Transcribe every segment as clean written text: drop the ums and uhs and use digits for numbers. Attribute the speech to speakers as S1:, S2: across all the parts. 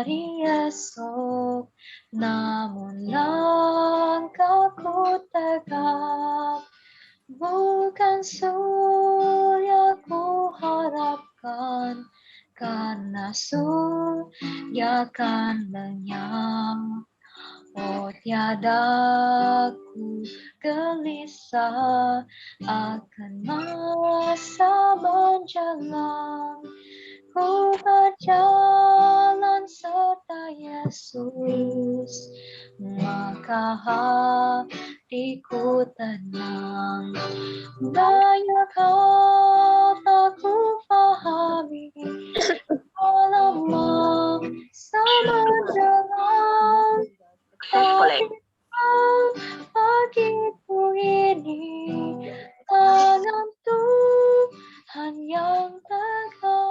S1: hari esok, namun langkahku tegak. Bukan surya ku harapkan, karena surya kan lenyap. Oh, tiada ku gelisah akan masa menjelang. Ku berjalan serta Yesus, maka hatiku tenang. Banyak hal tak ku pahami dalam masa menjelang. Bagiku ini tangan Tuhan yang pegang.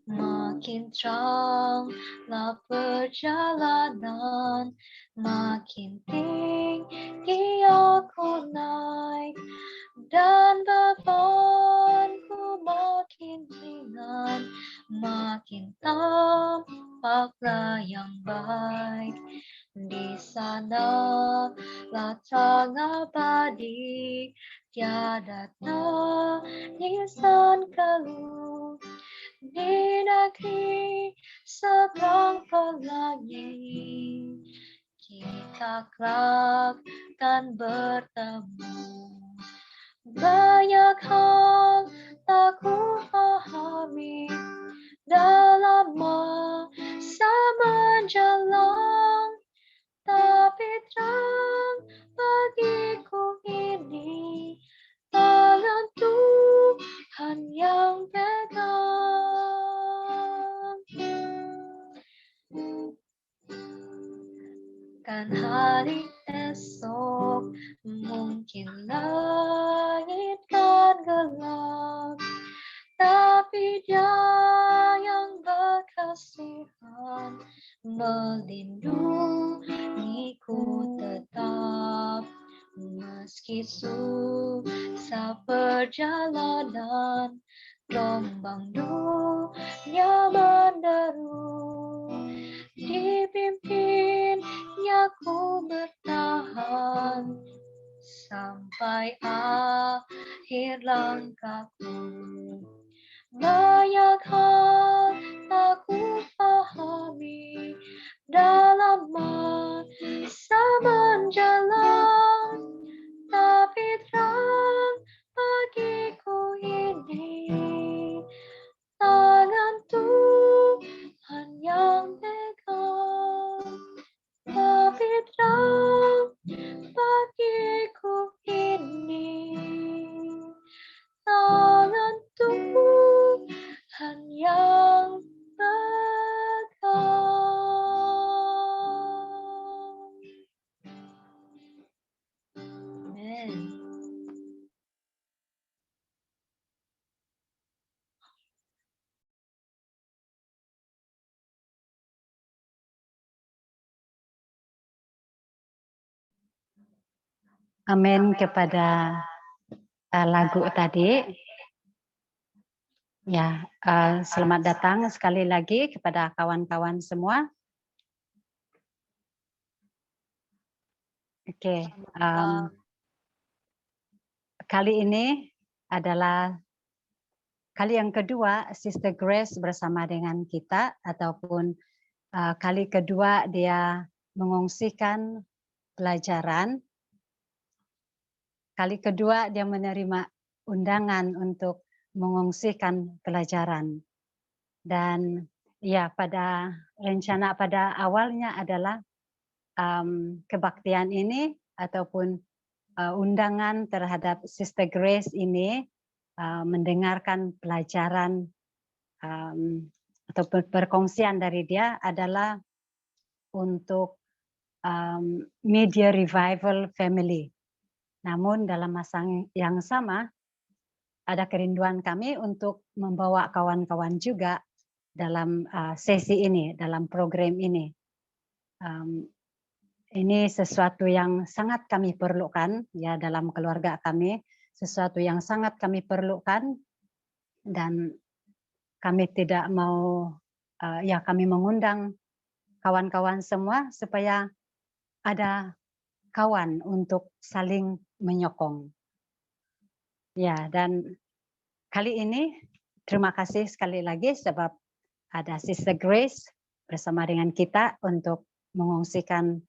S1: Makin teranglah perjalanan, makin tinggi aku naik, dan bebanku makin ringan, makin tampaklah yang baik. Di sanalah tangan abadi, tiada tangisan keluh. Di negeri seberang pelangi, kita kelak kan bertemu. Banyak hal tak ku pahami dalam masa menjelang, tapi terang bagiku ini tangan Tuhan yang pegang. Kan hari esok mungkin langit kan gelap, tapi Dia yang berkasihan melindungiku tetap. Meski susah perjalanan, gelombang dunia menderu, dipimpinnya ku bertahan sampai akhir langkahku. Banyak hal tak ku pahami dalam masa menjelang, tapi terang bagiku ini tangan Tuhan yang pegang. Tapi terang bagiku ini tangan Tuhan yang pegang. Amen.
S2: Amin kepada lagu tadi. Ya, selamat datang sekali lagi kepada kawan-kawan semua. Oke, kali ini adalah kali yang kedua Sister Grace bersama dengan kita, ataupun kali kedua dia mengungsikan pelajaran. Kali kedua dia menerima undangan untuk mengungsikan pelajaran. Dan ya, pada rencana pada awalnya adalah kebaktian ini ataupun undangan terhadap Sister Grace ini mendengarkan pelajaran atau perkongsian dari dia adalah untuk Media Revival Family. Namun dalam masa yang sama ada kerinduan kami untuk membawa kawan-kawan juga dalam sesi ini, dalam program ini. Ini sesuatu yang sangat kami perlukan ya dalam keluarga kami, sesuatu yang sangat kami perlukan, dan kami tidak mau, ya kami mengundang kawan-kawan semua supaya ada kawan untuk saling menyokong. Ya, dan kali ini terima kasih sekali lagi sebab ada Sister Grace bersama dengan kita untuk mengungsikan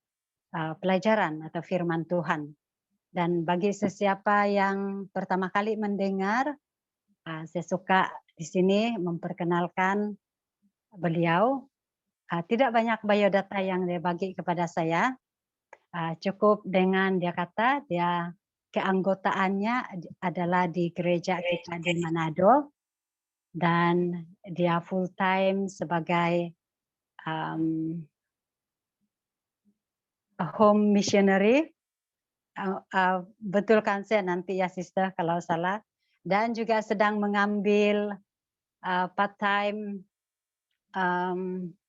S2: pelajaran atau firman Tuhan. Dan bagi sesiapa yang pertama kali mendengar, saya suka di sini memperkenalkan beliau. Tidak banyak biodata yang dia bagi kepada saya. Cukup dengan dia kata dia keanggotaannya adalah di gereja kita di Manado dan dia full time sebagai home missionary. Betulkan saya nanti ya sister kalau salah, dan juga sedang mengambil part time,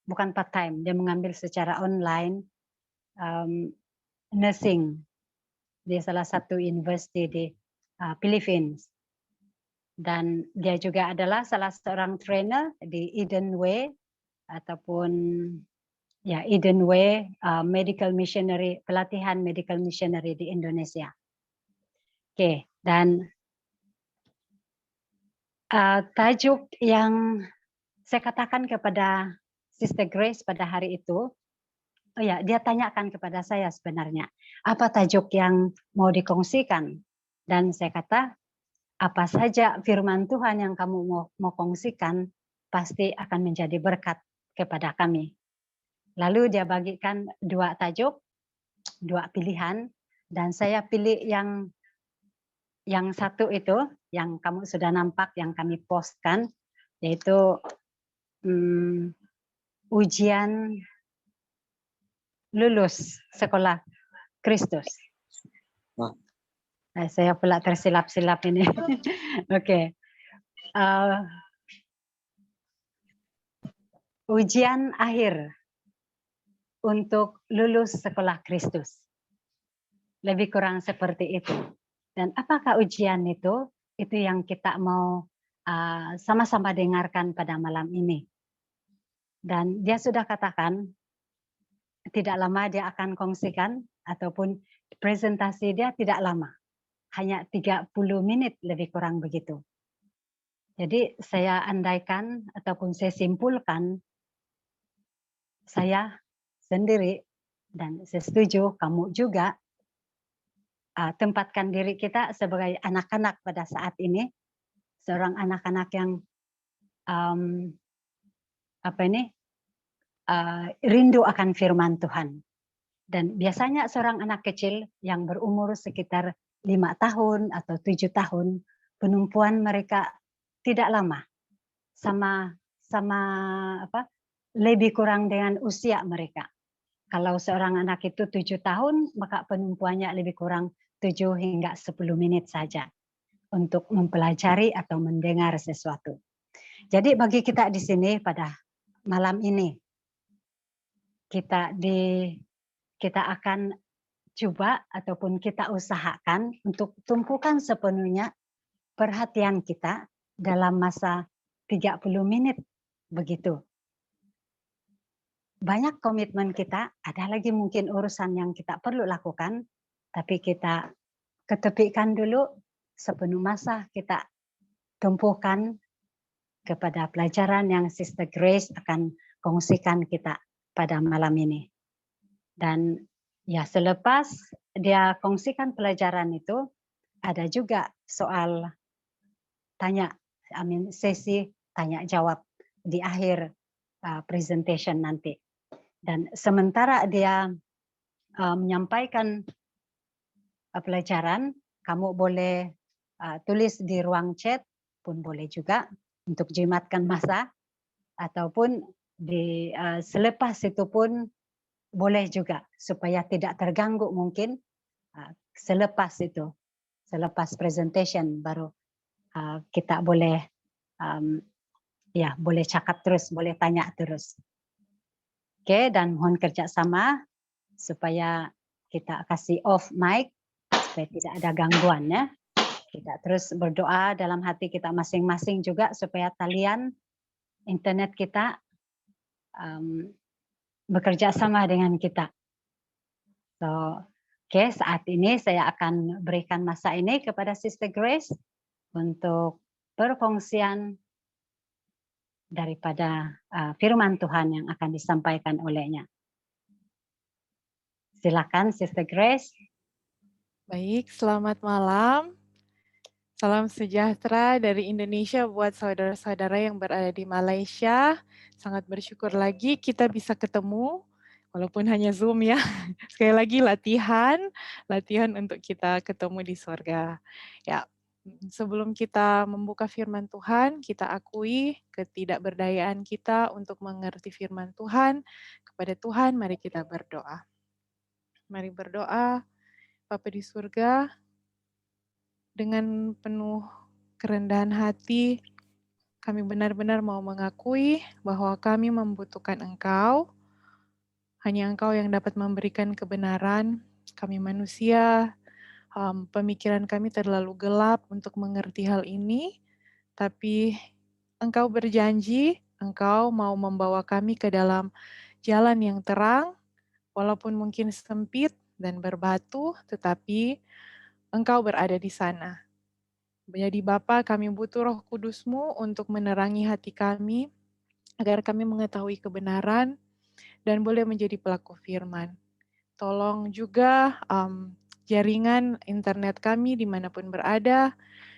S2: bukan part time, dia mengambil secara online nursing di salah satu university di Philippines. Dan dia juga adalah salah seorang trainer di Eden Way ataupun ya Eden Way medical missionary, pelatihan medical missionary di Indonesia. Oke, dan tajuk yang saya katakan kepada Sister Grace pada hari itu, oh ya, dia tanyakan kepada saya sebenarnya, apa tajuk yang mau dikongsikan? Dan saya kata, apa saja firman Tuhan yang kamu mau kongsikan, pasti akan menjadi berkat kepada kami. Lalu dia bagikan 2 tajuk, 2 pilihan, dan saya pilih yang satu itu, yang kamu sudah nampak, yang kami postkan, yaitu ujian lulus sekolah Kristus. Saya pula tersilap-silap ini. Oke. Ujian akhir untuk lulus sekolah Kristus. Lebih kurang seperti itu. Dan apakah ujian itu? Itu yang kita mau sama-sama dengarkan pada malam ini. Dan dia sudah katakan, tidak lama dia akan kongsikan, ataupun presentasi dia tidak lama. Hanya 30 menit lebih kurang begitu. Jadi saya andaikan ataupun saya simpulkan, saya sendiri dan saya setuju kamu juga, tempatkan diri kita sebagai anak-anak pada saat ini, seorang anak-anak yang rindu akan firman Tuhan. Dan biasanya seorang anak kecil yang berumur sekitar 5 tahun atau 7 tahun, penumpuan mereka tidak lama, lebih kurang dengan usia mereka. Kalau seorang anak itu 7 tahun, maka penumpuannya lebih kurang 7 hingga 10 menit saja untuk mempelajari atau mendengar sesuatu. Jadi bagi kita di sini pada malam ini, kita akan coba ataupun kita usahakan untuk tumpukan sepenuhnya perhatian kita dalam masa 30 menit begitu. Banyak komitmen kita, ada lagi mungkin urusan yang kita perlu lakukan, tapi kita ketepikan dulu, sepenuh masa kita tumpukan kepada pelajaran yang Sister Grace akan kongsikan kita pada malam ini. Dan ya selepas dia kongsikan pelajaran itu, ada juga soal sesi tanya jawab di akhir presentation nanti. Dan sementara dia menyampaikan pelajaran, kamu boleh tulis di ruang chat pun boleh juga untuk jimatkan masa, ataupun di selepas itu pun boleh juga supaya tidak terganggu mungkin selepas presentation baru kita boleh boleh cakap terus, boleh tanya terus. Oke, dan mohon kerjasama supaya kita kasih off mic supaya tidak ada gangguan ya. Kita terus berdoa dalam hati kita masing-masing juga supaya talian internet kita bekerja sama dengan kita. So, oke, saat ini saya akan berikan masa ini kepada Sister Grace untuk berfungsian daripada firman Tuhan yang akan disampaikan olehnya. Silakan Sister Grace.
S3: Baik, selamat malam. Salam sejahtera dari Indonesia buat saudara-saudara yang berada di Malaysia. Sangat bersyukur lagi kita bisa ketemu, walaupun hanya Zoom ya. Sekali lagi latihan untuk kita ketemu di surga. Ya, sebelum kita membuka firman Tuhan, kita akui ketidakberdayaan kita untuk mengerti firman Tuhan. Kepada Tuhan, mari kita berdoa. Mari berdoa, Bapa di surga, dengan penuh kerendahan hati, kami benar-benar mau mengakui bahwa kami membutuhkan Engkau. Hanya Engkau yang dapat memberikan kebenaran. Kami manusia, pemikiran kami terlalu gelap untuk mengerti hal ini. Tapi Engkau berjanji, Engkau mau membawa kami ke dalam jalan yang terang, walaupun mungkin sempit dan berbatu, tetapi Engkau berada di sana. Jadi Bapa, kami butuh Roh Kudus-Mu untuk menerangi hati kami, agar kami mengetahui kebenaran dan boleh menjadi pelaku firman. Tolong juga jaringan internet kami dimanapun berada,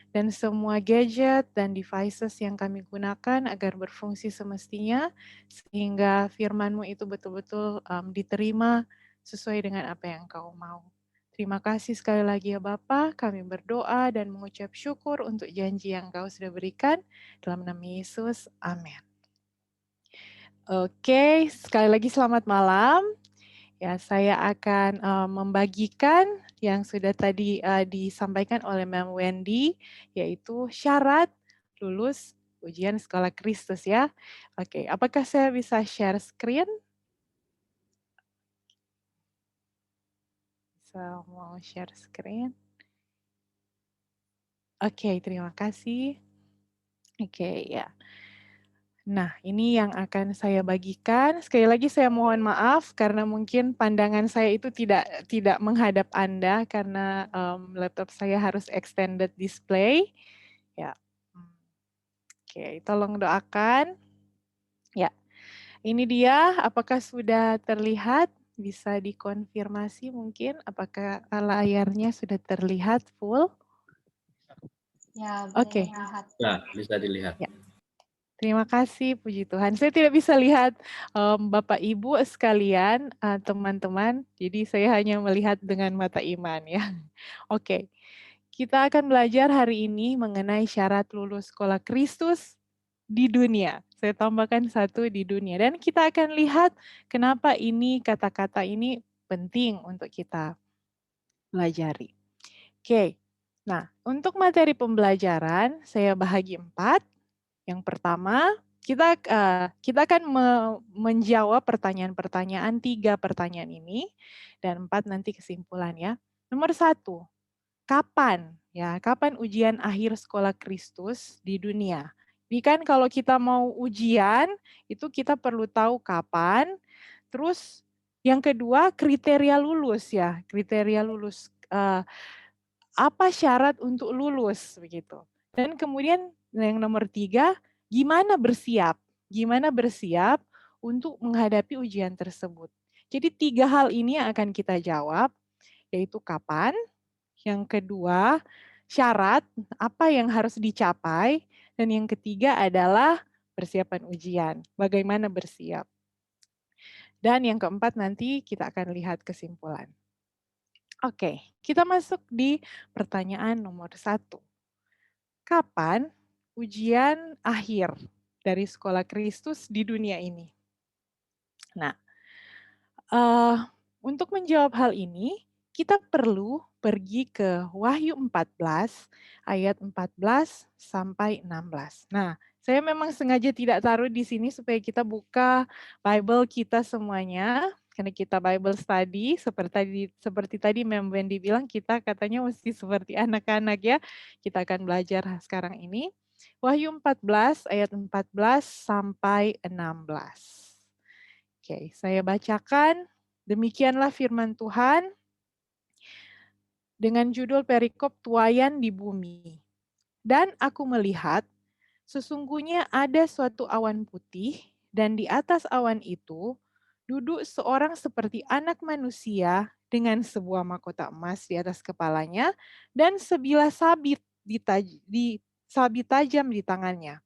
S3: dan semua gadget dan devices yang kami gunakan agar berfungsi semestinya, sehingga firman-Mu itu betul-betul diterima sesuai dengan apa yang Engkau mau. Terima kasih sekali lagi ya Bapa, kami berdoa dan mengucap syukur untuk janji yang Engkau sudah berikan. Dalam nama Yesus, amin. Oke, sekali lagi selamat malam. Ya, saya akan membagikan yang sudah tadi disampaikan oleh Ma'am Wendy, yaitu syarat lulus ujian Sekolah Kristus ya. Oke, apakah saya bisa share screen? Bisa mau share screen? Oke, terima kasih. Oke, ya. Nah, ini yang akan saya bagikan. Sekali lagi saya mohon maaf karena mungkin pandangan saya itu tidak menghadap Anda karena laptop saya harus extended display. Ya. Oke, tolong doakan. Ya. Ini dia, apakah sudah terlihat? Bisa dikonfirmasi mungkin apakah layarnya sudah terlihat full?
S1: Ya,
S3: Oke.
S1: dilihat.
S4: Ya, bisa dilihat.
S3: Ya. Terima kasih, puji Tuhan. Saya tidak bisa lihat Bapak Ibu sekalian, teman-teman. Jadi saya hanya melihat dengan mata iman ya. Oke, kita akan belajar hari ini mengenai syarat lulus sekolah Kristus di dunia. Saya tambahkan satu di dunia. Dan kita akan lihat kenapa ini kata-kata ini penting untuk kita pelajari. Oke, nah untuk materi pembelajaran saya bahagi 4. Yang pertama, kita akan menjawab pertanyaan-pertanyaan, 3 pertanyaan ini, dan 4 nanti kesimpulan ya. Nomor 1, kapan ya, kapan ujian akhir sekolah Kristus di dunia? Ini kan kalau kita mau ujian, itu kita perlu tahu kapan, terus yang kedua kriteria lulus ya, kriteria lulus, apa syarat untuk lulus begitu. Dan kemudian yang nomor 3, gimana bersiap? Gimana bersiap untuk menghadapi ujian tersebut. Jadi 3 hal ini yang akan kita jawab, yaitu kapan, yang kedua syarat, apa yang harus dicapai, dan yang ketiga adalah persiapan ujian, bagaimana bersiap. Dan yang keempat nanti kita akan lihat kesimpulan. Oke, kita masuk di pertanyaan nomor 1. Kapan ujian akhir dari sekolah Kristus di dunia ini? Nah, untuk menjawab hal ini, kita perlu pergi ke Wahyu 14 ayat 14 sampai 16. Nah, saya memang sengaja tidak taruh di sini supaya kita buka Bible kita semuanya, karena kita Bible study seperti tadi Mem Wendy bilang kita katanya mesti seperti anak-anak ya. Kita akan belajar sekarang ini. Wahyu 14 ayat 14 sampai 16. Oke, saya bacakan. Demikianlah firman Tuhan dengan judul perikop tuayan di bumi. Dan aku melihat sesungguhnya ada suatu awan putih dan di atas awan itu duduk seorang seperti anak manusia dengan sebuah mahkota emas di atas kepalanya dan sebilah sabit sabit tajam di tangannya.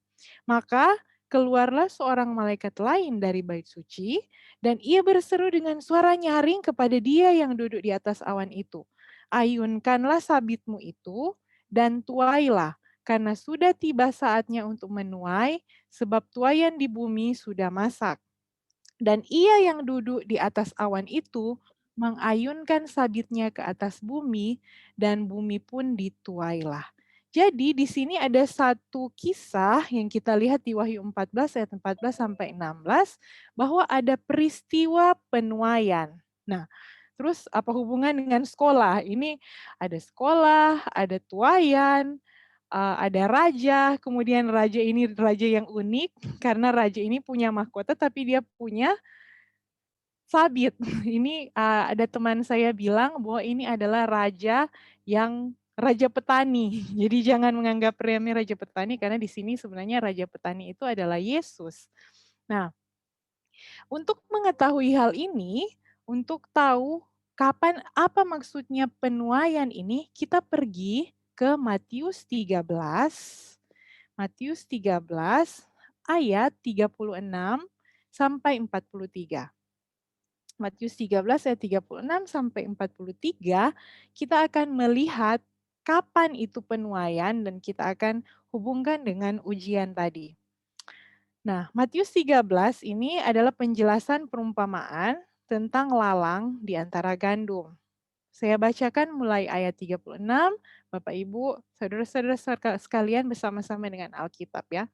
S3: Maka keluarlah seorang malaikat lain dari bait suci dan ia berseru dengan suara nyaring kepada dia yang duduk di atas awan itu. Ayunkanlah sabitmu itu dan tuailah, karena sudah tiba saatnya untuk menuai, sebab tuayan di bumi sudah masak. Dan ia yang duduk di atas awan itu mengayunkan sabitnya ke atas bumi, dan bumi pun dituailah. Jadi di sini ada satu kisah yang kita lihat di Wahyu 14 ayat 14 sampai 16 bahwa ada peristiwa penuaian. Nah, terus apa hubungan dengan sekolah? Ini ada sekolah, ada tuayan, ada raja, kemudian raja ini raja yang unik karena raja ini punya mahkota tapi dia punya sabit. Ini ada teman saya bilang bahwa ini adalah raja yang raja petani. Jadi jangan menganggap remeh raja petani karena di sini sebenarnya raja petani itu adalah Yesus. Nah, untuk mengetahui hal ini, untuk tahu kapan apa maksudnya penuaian ini, kita pergi ke Matius 13. Matius 13 ayat 36 sampai 43. Matius 13 ayat 36 sampai 43, kita akan melihat kapan itu penuaian dan kita akan hubungkan dengan ujian tadi. Nah, Matius 13 ini adalah penjelasan perumpamaan tentang lalang di antara gandum. Saya bacakan mulai ayat 36, Bapak Ibu, saudara-saudara sekalian bersama-sama dengan Alkitab ya.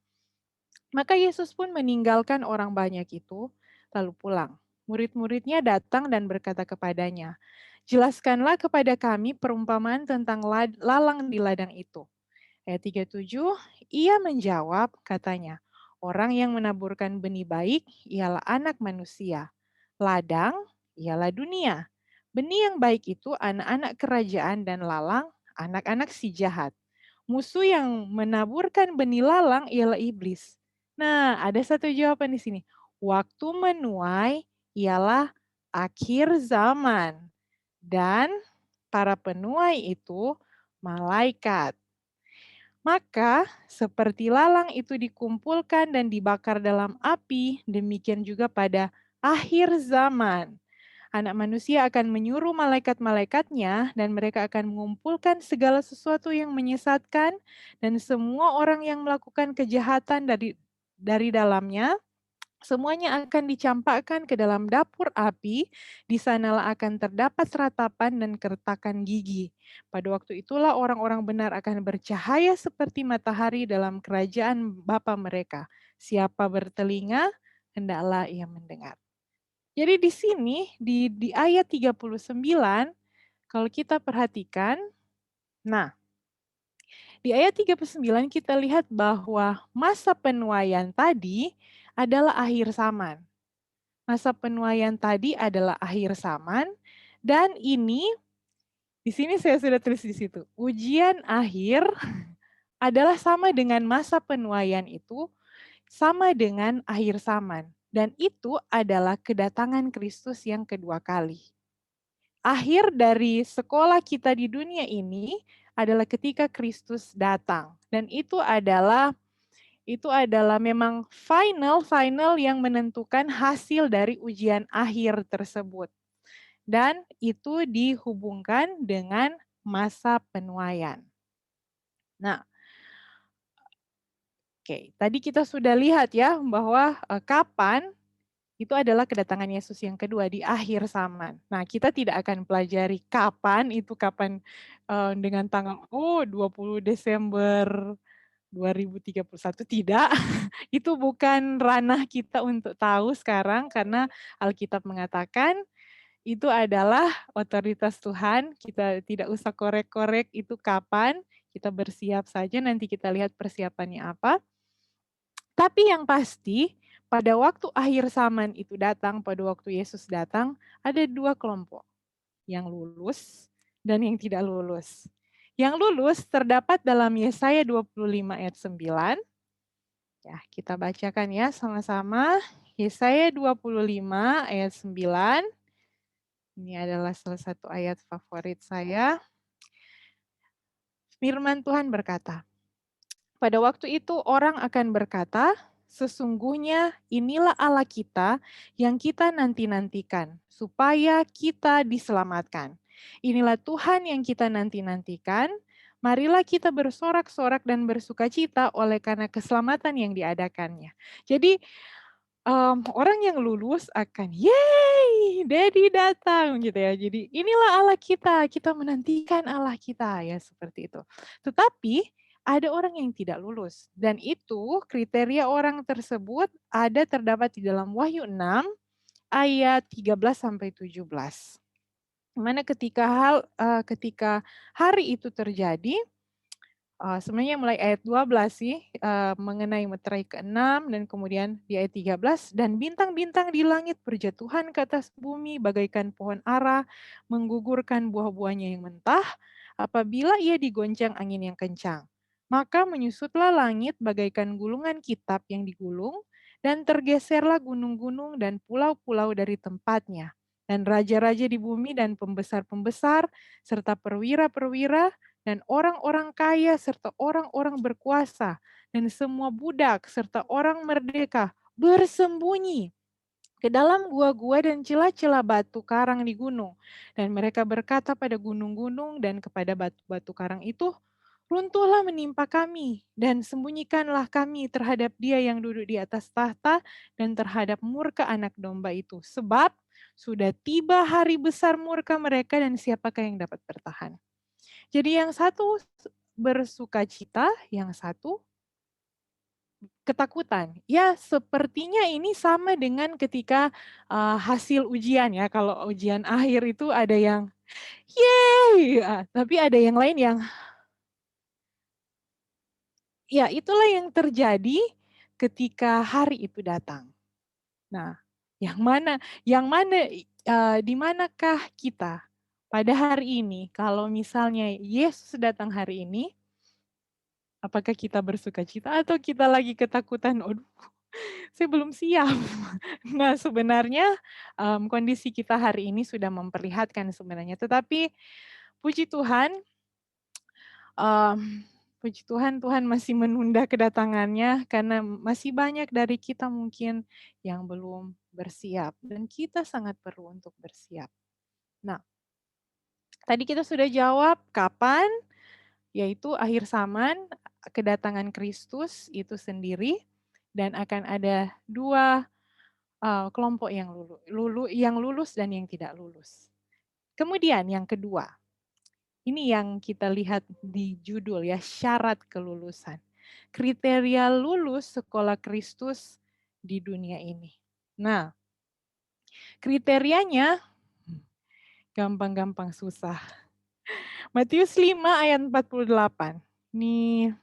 S3: Maka Yesus pun meninggalkan orang banyak itu, lalu pulang. Murid-muridnya datang dan berkata kepadanya, "Jelaskanlah kepada kami perumpamaan tentang lalang di ladang itu." Ayat 37, ia menjawab, katanya, "Orang yang menaburkan benih baik ialah anak manusia. Ladang ialah dunia. Benih yang baik itu anak-anak kerajaan dan lalang, anak-anak si jahat. Musuh yang menaburkan benih lalang ialah iblis." Nah, ada satu jawaban di sini. Waktu menuai ialah akhir zaman. Dan para penuai itu malaikat. Maka seperti lalang itu dikumpulkan dan dibakar dalam api, demikian juga pada akhir zaman. Anak manusia akan menyuruh malaikat-malaikatnya dan mereka akan mengumpulkan segala sesuatu yang menyesatkan dan semua orang yang melakukan kejahatan dari dalamnya. Semuanya akan dicampakkan ke dalam dapur api, di sanalah akan terdapat ratapan dan kertakan gigi. Pada waktu itulah orang-orang benar akan bercahaya seperti matahari dalam kerajaan Bapa mereka. Siapa bertelinga, hendaklah ia mendengar. Jadi di sini, di ayat 39, kalau kita perhatikan, nah, di ayat 39 kita lihat bahwa masa penuaian tadi adalah akhir zaman. Masa penuaian tadi adalah akhir zaman dan ini di sini saya sudah tulis di situ. Ujian akhir adalah sama dengan masa penuaian itu sama dengan akhir zaman dan itu adalah kedatangan Kristus yang kedua kali. Akhir dari sekolah kita di dunia ini adalah ketika Kristus datang dan itu adalah memang final yang menentukan hasil dari ujian akhir tersebut. Dan itu dihubungkan dengan masa penuaian. Nah, oke, tadi kita sudah lihat ya bahwa kapan itu adalah kedatangan Yesus yang kedua di akhir zaman. Nah, kita tidak akan pelajari kapan dengan tanggal 20 Desember 2031 tidak. Itu bukan ranah kita untuk tahu sekarang karena Alkitab mengatakan itu adalah otoritas Tuhan. Kita tidak usah korek-korek itu kapan. Kita bersiap saja, nanti kita lihat persiapannya apa. Tapi yang pasti, pada waktu akhir zaman itu datang, pada waktu Yesus datang, ada dua kelompok, yang lulus dan yang tidak lulus. Yang lulus terdapat dalam Yesaya 25 ayat 9. Ya, kita bacakan ya sama-sama. Yesaya 25 ayat 9. Ini adalah salah satu ayat favorit saya. Firman Tuhan berkata, pada waktu itu orang akan berkata, sesungguhnya inilah Allah kita yang kita nanti-nantikan, supaya kita diselamatkan. Inilah Tuhan yang kita nanti-nantikan, marilah kita bersorak-sorak dan bersukacita oleh karena keselamatan yang diadakannya. Jadi orang yang lulus akan, yeay, Daddy datang gitu ya. Jadi inilah Allah kita menantikan Allah kita ya seperti itu. Tetapi ada orang yang tidak lulus dan itu kriteria orang tersebut ada terdapat di dalam Wahyu 6 ayat 13 sampai 17. Mana ketika hari itu terjadi, sebenarnya mulai ayat 12 sih, mengenai meterai ke-6 dan kemudian di ayat 13, dan bintang-bintang di langit berjatuhan ke atas bumi bagaikan pohon ara, menggugurkan buah-buahnya yang mentah, apabila ia digoncang angin yang kencang. Maka menyusutlah langit bagaikan gulungan kitab yang digulung, dan tergeserlah gunung-gunung dan pulau-pulau dari tempatnya. Dan raja-raja di bumi dan pembesar-pembesar, serta perwira-perwira, dan orang-orang kaya serta orang-orang berkuasa dan semua budak serta orang merdeka bersembunyi ke dalam gua-gua dan celah-celah batu karang di gunung. Dan mereka berkata pada gunung-gunung dan kepada batu-batu karang itu, runtuhlah menimpa kami dan sembunyikanlah kami terhadap dia yang duduk di atas tahta dan terhadap murka anak domba itu. Sebab sudah tiba hari besar murka mereka dan siapakah yang dapat bertahan. Jadi yang satu bersukacita, yang satu ketakutan. Ya, sepertinya ini sama dengan ketika hasil ujian ya. Kalau ujian akhir itu ada yang yeay, tapi ada yang lain yang ya itulah yang terjadi ketika hari itu datang. Nah, di manakah kita pada hari ini? Kalau misalnya Yesus datang hari ini, apakah kita bersukacita atau kita lagi ketakutan? Aduh, saya belum siap. Nah, sebenarnya kondisi kita hari ini sudah memperlihatkan sebenarnya. Tetapi puji Tuhan, Tuhan masih menunda kedatangannya karena masih banyak dari kita mungkin yang belum bersiap. Dan kita sangat perlu untuk bersiap. Nah, tadi kita sudah jawab kapan, yaitu akhir zaman, kedatangan Kristus itu sendiri, dan akan ada dua kelompok yang lulus dan yang tidak lulus. Kemudian yang kedua, ini yang kita lihat di judul ya, syarat kelulusan. Kriteria lulus sekolah Kristus di dunia ini. Nah, kriterianya gampang-gampang susah. Matius 5 ayat 48. Nih,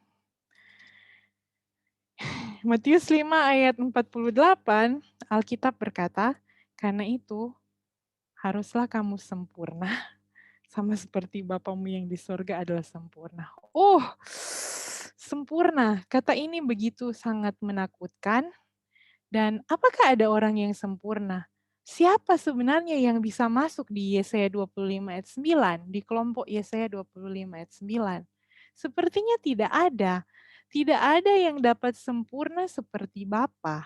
S3: Matius 5 ayat 48, Alkitab berkata, karena itu haruslah kamu sempurna, sama seperti Bapamu yang di sorga adalah sempurna. Oh, sempurna. Kata ini begitu sangat menakutkan. Dan apakah ada orang yang sempurna? Siapa sebenarnya yang bisa masuk di Yesaya 25 ayat 9, di kelompok Yesaya 25 ayat 9? Sepertinya tidak ada. Tidak ada yang dapat sempurna seperti Bapa.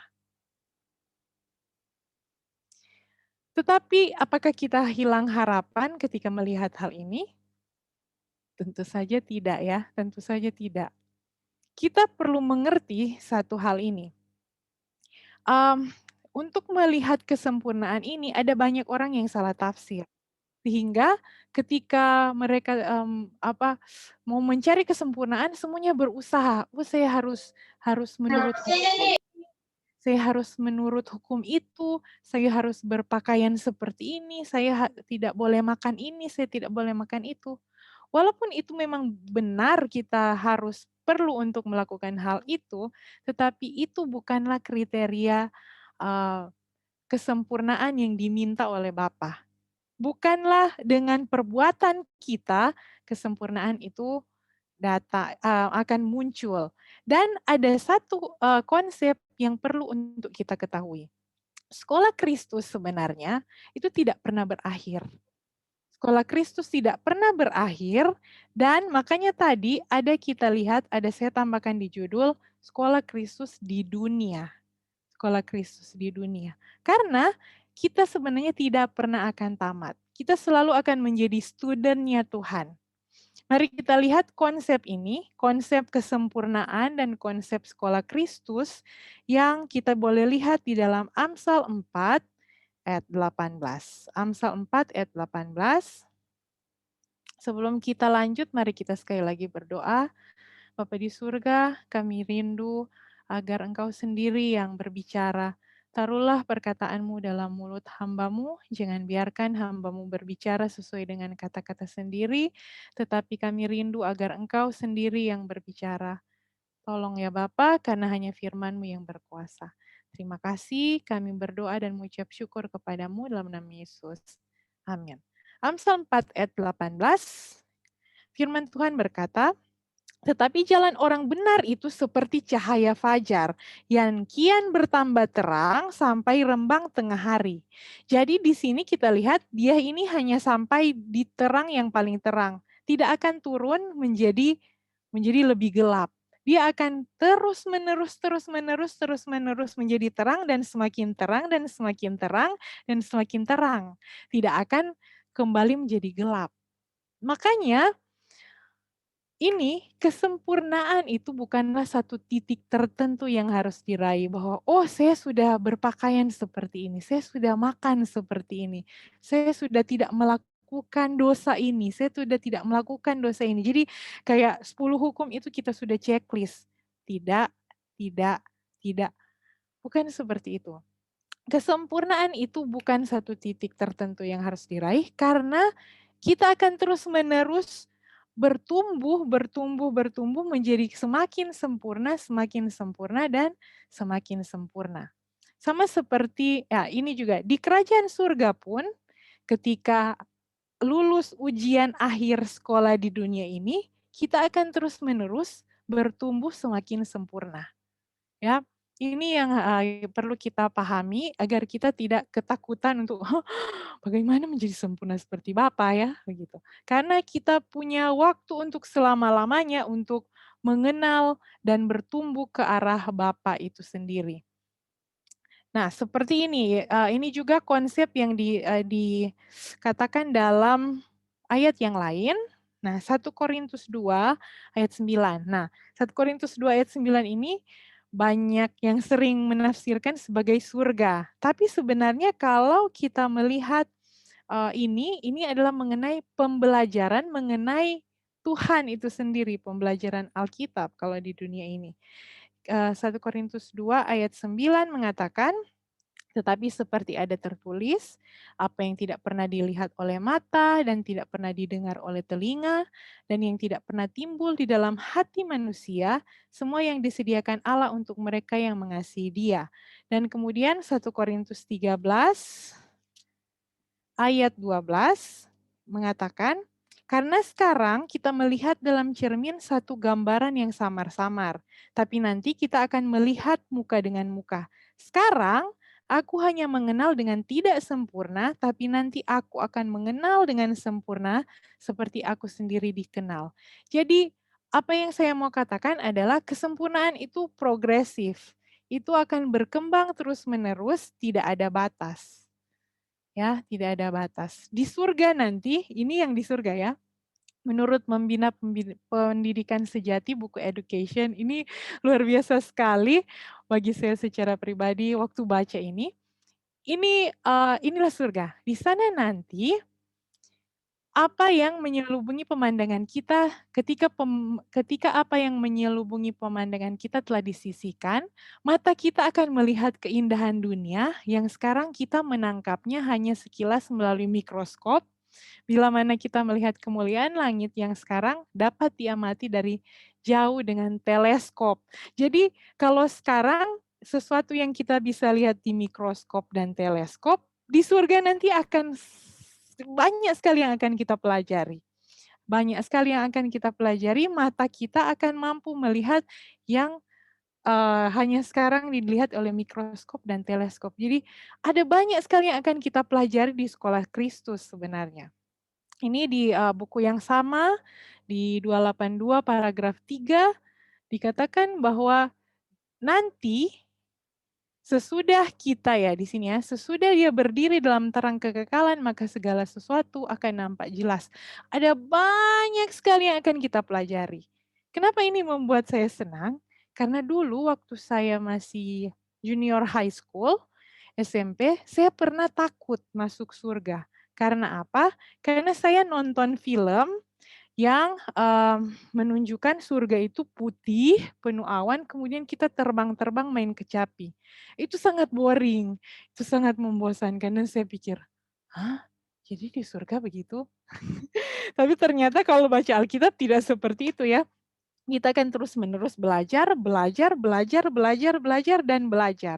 S3: Tetapi apakah kita hilang harapan ketika melihat hal ini? Tentu saja tidak ya, tentu saja tidak. Kita perlu mengerti satu hal ini. Untuk melihat kesempurnaan ini ada banyak orang yang salah tafsir. Sehingga ketika mereka mau mencari kesempurnaan semuanya berusaha. Oh, saya harus menurut hukum ini, saya harus menurut hukum itu, saya harus berpakaian seperti ini, saya tidak boleh makan ini, saya tidak boleh makan itu. walaupun itu memang benar kita harus perlu untuk melakukan hal itu, tetapi itu bukanlah kriteria kesempurnaan yang diminta oleh Bapa. Bukanlah dengan perbuatan kita kesempurnaan itu akan muncul. Dan ada satu konsep yang perlu untuk kita ketahui. Sekolah Kristus sebenarnya itu tidak pernah berakhir. Sekolah Kristus tidak pernah berakhir dan makanya tadi kita lihat saya tambahkan di judul Sekolah Kristus di dunia. Sekolah Kristus di dunia. Karena kita sebenarnya tidak pernah akan tamat. Kita selalu akan menjadi studentnya Tuhan. Mari kita lihat konsep ini, konsep kesempurnaan dan konsep sekolah Kristus yang kita boleh lihat di dalam Amsal 4 ayat 18. Amsal 4 ayat 18. Sebelum kita lanjut, mari kita sekali lagi berdoa. Bapa di surga, kami rindu agar Engkau sendiri yang berbicara. Taruhlah perkataan-Mu dalam mulut hamba-Mu, jangan biarkan hamba-Mu berbicara sesuai dengan kata-kata sendiri, tetapi kami rindu agar Engkau sendiri yang berbicara. Tolong ya Bapa, karena hanya firman-Mu yang berkuasa. Terima kasih, kami berdoa dan mengucap syukur kepadamu dalam nama Yesus. Amin. Amsal 4 ayat 18, firman Tuhan berkata, tetapi jalan orang benar itu seperti cahaya fajar yang kian bertambah terang sampai rembang tengah hari. Jadi di sini kita lihat dia ini hanya sampai di terang yang paling terang. Tidak akan turun menjadi lebih gelap. Dia akan terus menerus menjadi terang dan semakin terang dan semakin terang dan semakin terang. Tidak akan kembali menjadi gelap. Makanya ini kesempurnaan itu bukanlah satu titik tertentu yang harus diraih bahwa saya sudah berpakaian seperti ini, saya sudah makan seperti ini, saya sudah tidak melakukan dosa ini, saya sudah tidak melakukan dosa ini. Jadi kayak 10 hukum itu kita sudah checklist. Tidak, tidak, tidak. Bukan seperti itu. Kesempurnaan itu bukan satu titik tertentu yang harus diraih karena kita akan terus-menerus bertumbuh menjadi semakin sempurna dan semakin sempurna. Sama seperti ini juga di kerajaan surga pun ketika lulus ujian akhir sekolah di dunia ini, kita akan terus-menerus bertumbuh semakin sempurna. Ya, ini yang perlu kita pahami agar kita tidak ketakutan untuk bagaimana menjadi sempurna seperti Bapa ya, begitu. Karena kita punya waktu untuk selama-lamanya untuk mengenal dan bertumbuh ke arah Bapa itu sendiri. Nah, seperti ini juga konsep yang dikatakan dalam ayat yang lain. Nah, 1 Korintus 2 ayat 9. Nah, 1 Korintus 2 ayat 9 ini banyak yang sering menafsirkan sebagai surga. Tapi sebenarnya kalau kita melihat ini adalah mengenai pembelajaran mengenai Tuhan itu sendiri, pembelajaran Alkitab kalau di dunia ini. 1 Korintus 2 ayat 9 mengatakan, tetapi seperti ada tertulis, apa yang tidak pernah dilihat oleh mata dan tidak pernah didengar oleh telinga, dan yang tidak pernah timbul di dalam hati manusia, semua yang disediakan Allah untuk mereka yang mengasihi Dia. Dan kemudian 1 Korintus 13 ayat 12 mengatakan, karena sekarang kita melihat dalam cermin satu gambaran yang samar-samar, tapi nanti kita akan melihat muka dengan muka. Sekarang aku hanya mengenal dengan tidak sempurna, tapi nanti aku akan mengenal dengan sempurna seperti aku sendiri dikenal. Jadi apa yang saya mau katakan adalah kesempurnaan itu progresif. Itu akan berkembang terus-menerus, tidak ada batas. Ya, tidak ada batas. Di surga nanti, ini yang di surga ya, menurut Membina Pendidikan Sejati buku Education, ini luar biasa sekali bagi saya secara pribadi waktu baca ini. Inilah surga. Di sana nanti apa yang menyelubungi pemandangan kita ketika apa yang menyelubungi pemandangan kita telah disisihkan, mata kita akan melihat keindahan dunia yang sekarang kita menangkapnya hanya sekilas melalui mikroskop, Bila mana kita melihat kemuliaan langit yang sekarang dapat diamati dari jauh dengan teleskop. Jadi kalau sekarang sesuatu yang kita bisa lihat di mikroskop dan teleskop, di surga nanti akan banyak sekali yang akan kita pelajari. Banyak sekali yang akan kita pelajari, mata kita akan mampu melihat yang hanya sekarang dilihat oleh mikroskop dan teleskop. Jadi ada banyak sekali yang akan kita pelajari di sekolah Kristus sebenarnya. Ini di buku yang sama, di 282 paragraf 3, dikatakan bahwa nanti sesudah kita ya di sini ya, sesudah dia berdiri dalam terang kekekalan, maka segala sesuatu akan nampak jelas. Ada banyak sekali yang akan kita pelajari. Kenapa ini membuat saya senang? Karena dulu waktu saya masih junior high school, SMP, saya pernah takut masuk surga. Karena apa? Karena saya nonton film yang menunjukkan surga itu putih, penuh awan, kemudian kita terbang-terbang main kecapi. Itu sangat boring, itu sangat membosankan, dan saya pikir, hah? Jadi di surga begitu? Tapi ternyata kalau baca Alkitab tidak seperti itu ya. Kita akan terus-menerus belajar, dan belajar.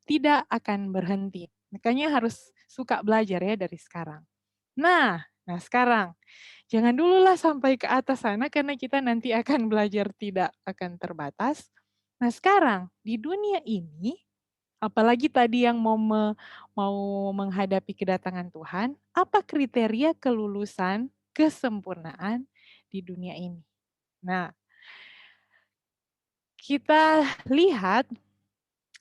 S3: Tidak akan berhenti. Makanya harus suka belajar ya dari sekarang. Nah sekarang jangan dululah sampai ke atas sana karena kita nanti akan belajar tidak akan terbatas. Nah sekarang di dunia ini, apalagi tadi yang mau menghadapi kedatangan Tuhan, apa kriteria kelulusan, kesempurnaan di dunia ini? Nah, kita lihat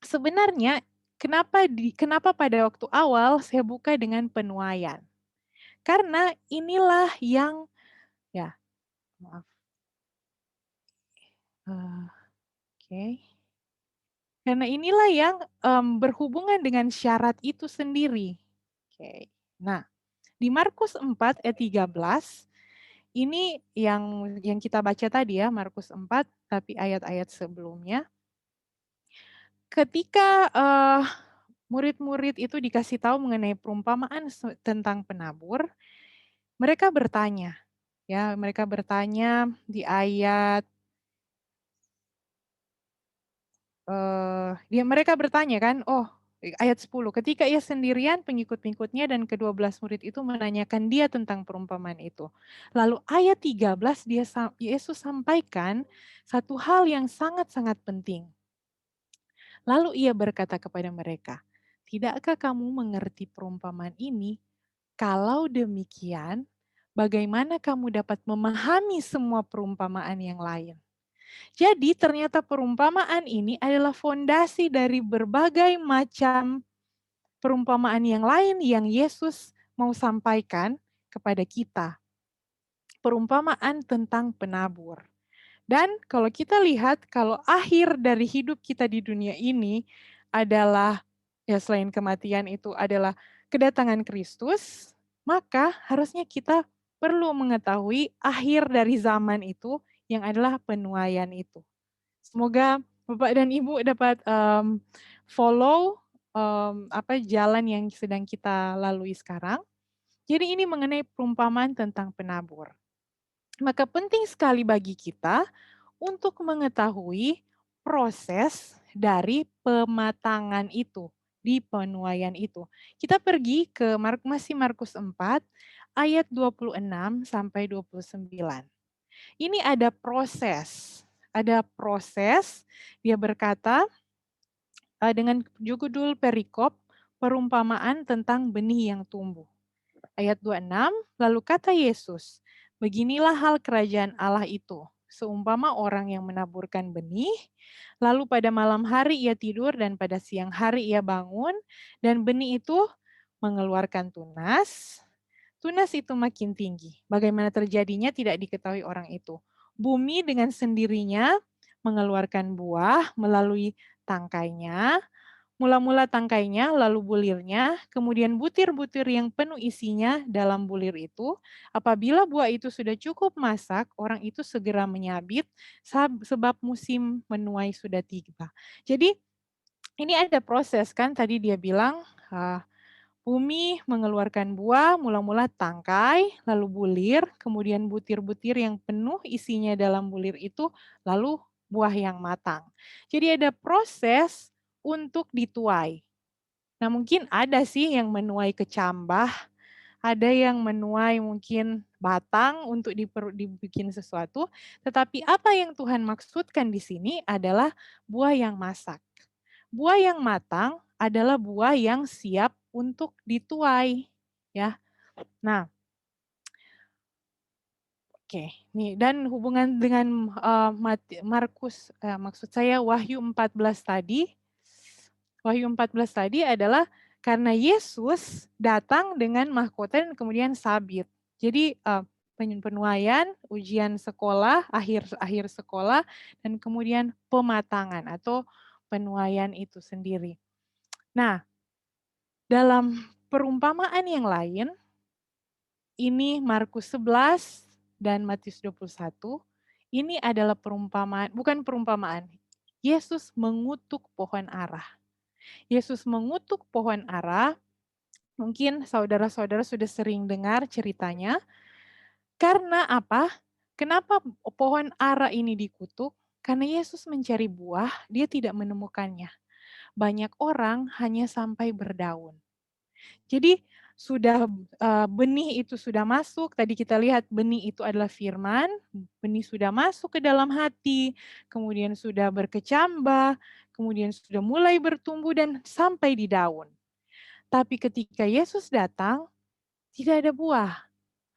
S3: sebenarnya kenapa pada waktu awal saya buka dengan penuaian. Karena inilah yang ya, maaf. Oke. Karena inilah yang berhubungan dengan syarat itu sendiri. Oke. Nah, di Markus 4 ayat 13, ini yang kita baca tadi ya, Markus 4, tapi ayat-ayat sebelumnya. Ketika murid-murid itu dikasih tahu mengenai perumpamaan tentang penabur, mereka bertanya, ya, mereka bertanya di ayat mereka bertanya kan, ayat 10, ketika ia sendirian, pengikut-pengikutnya dan ke-12 murid itu menanyakan dia tentang perumpamaan itu. Lalu ayat 13 Yesus sampaikan satu hal yang sangat-sangat penting. Lalu ia berkata kepada mereka, "Tidakkah kamu mengerti perumpamaan ini? Kalau demikian, bagaimana kamu dapat memahami semua perumpamaan yang lain?" Jadi ternyata perumpamaan ini adalah fondasi dari berbagai macam perumpamaan yang lain yang Yesus mau sampaikan kepada kita. Perumpamaan tentang penabur. Dan kalau kita lihat, kalau akhir dari hidup kita di dunia ini adalah, ya selain kematian itu adalah kedatangan Kristus, maka harusnya kita perlu mengetahui akhir dari zaman itu yang adalah penuaian itu. Semoga Bapak dan Ibu dapat follow jalan yang sedang kita lalui sekarang. Jadi ini mengenai perumpamaan tentang penabur. Maka penting sekali bagi kita untuk mengetahui proses dari pematangan itu, di penuaian itu. Kita pergi ke Markus 4 ayat 26 sampai 29. Ini ada proses dia berkata dengan judul perikop perumpamaan tentang benih yang tumbuh. Ayat 26, lalu kata Yesus, beginilah hal kerajaan Allah itu. Seumpama orang yang menaburkan benih, lalu pada malam hari ia tidur dan pada siang hari ia bangun, dan benih itu mengeluarkan tunas. Tunas itu makin tinggi. Bagaimana terjadinya tidak diketahui orang itu. Bumi dengan sendirinya mengeluarkan buah melalui tangkainya, mula-mula tangkainya, lalu bulirnya, kemudian butir-butir yang penuh isinya dalam bulir itu. Apabila buah itu sudah cukup masak, orang itu segera menyabit sebab musim menuai sudah tiba. Jadi ini ada proses kan, tadi dia bilang Bumi mengeluarkan buah, mula-mula tangkai, lalu bulir, kemudian butir-butir yang penuh isinya dalam bulir itu, lalu buah yang matang. Jadi ada proses untuk dituai. Nah mungkin ada sih yang menuai kecambah, ada yang menuai mungkin batang untuk dibikin sesuatu, tetapi apa yang Tuhan maksudkan di sini adalah buah yang masak. Buah yang matang adalah buah yang siap untuk dituai, ya. Nah, oke. Nih dan hubungan dengan Markus maksud saya Wahyu 14 tadi. Wahyu 14 tadi adalah karena Yesus datang dengan mahkota dan kemudian sabit. Jadi penuaian, ujian sekolah, akhir sekolah, dan kemudian pematangan atau penuaian itu sendiri. Nah, dalam perumpamaan yang lain, ini Markus 11 dan Matius 21, ini adalah perumpamaan, bukan perumpamaan. Yesus mengutuk pohon ara. Yesus mengutuk pohon ara, mungkin saudara-saudara sudah sering dengar ceritanya. Karena apa? Kenapa pohon ara ini dikutuk? Karena Yesus mencari buah, dia tidak menemukannya. Banyak orang hanya sampai berdaun. Jadi sudah benih itu sudah masuk, tadi kita lihat benih itu adalah firman, benih sudah masuk ke dalam hati, kemudian sudah berkecambah, kemudian sudah mulai bertumbuh dan sampai di daun. Tapi ketika Yesus datang, tidak ada buah,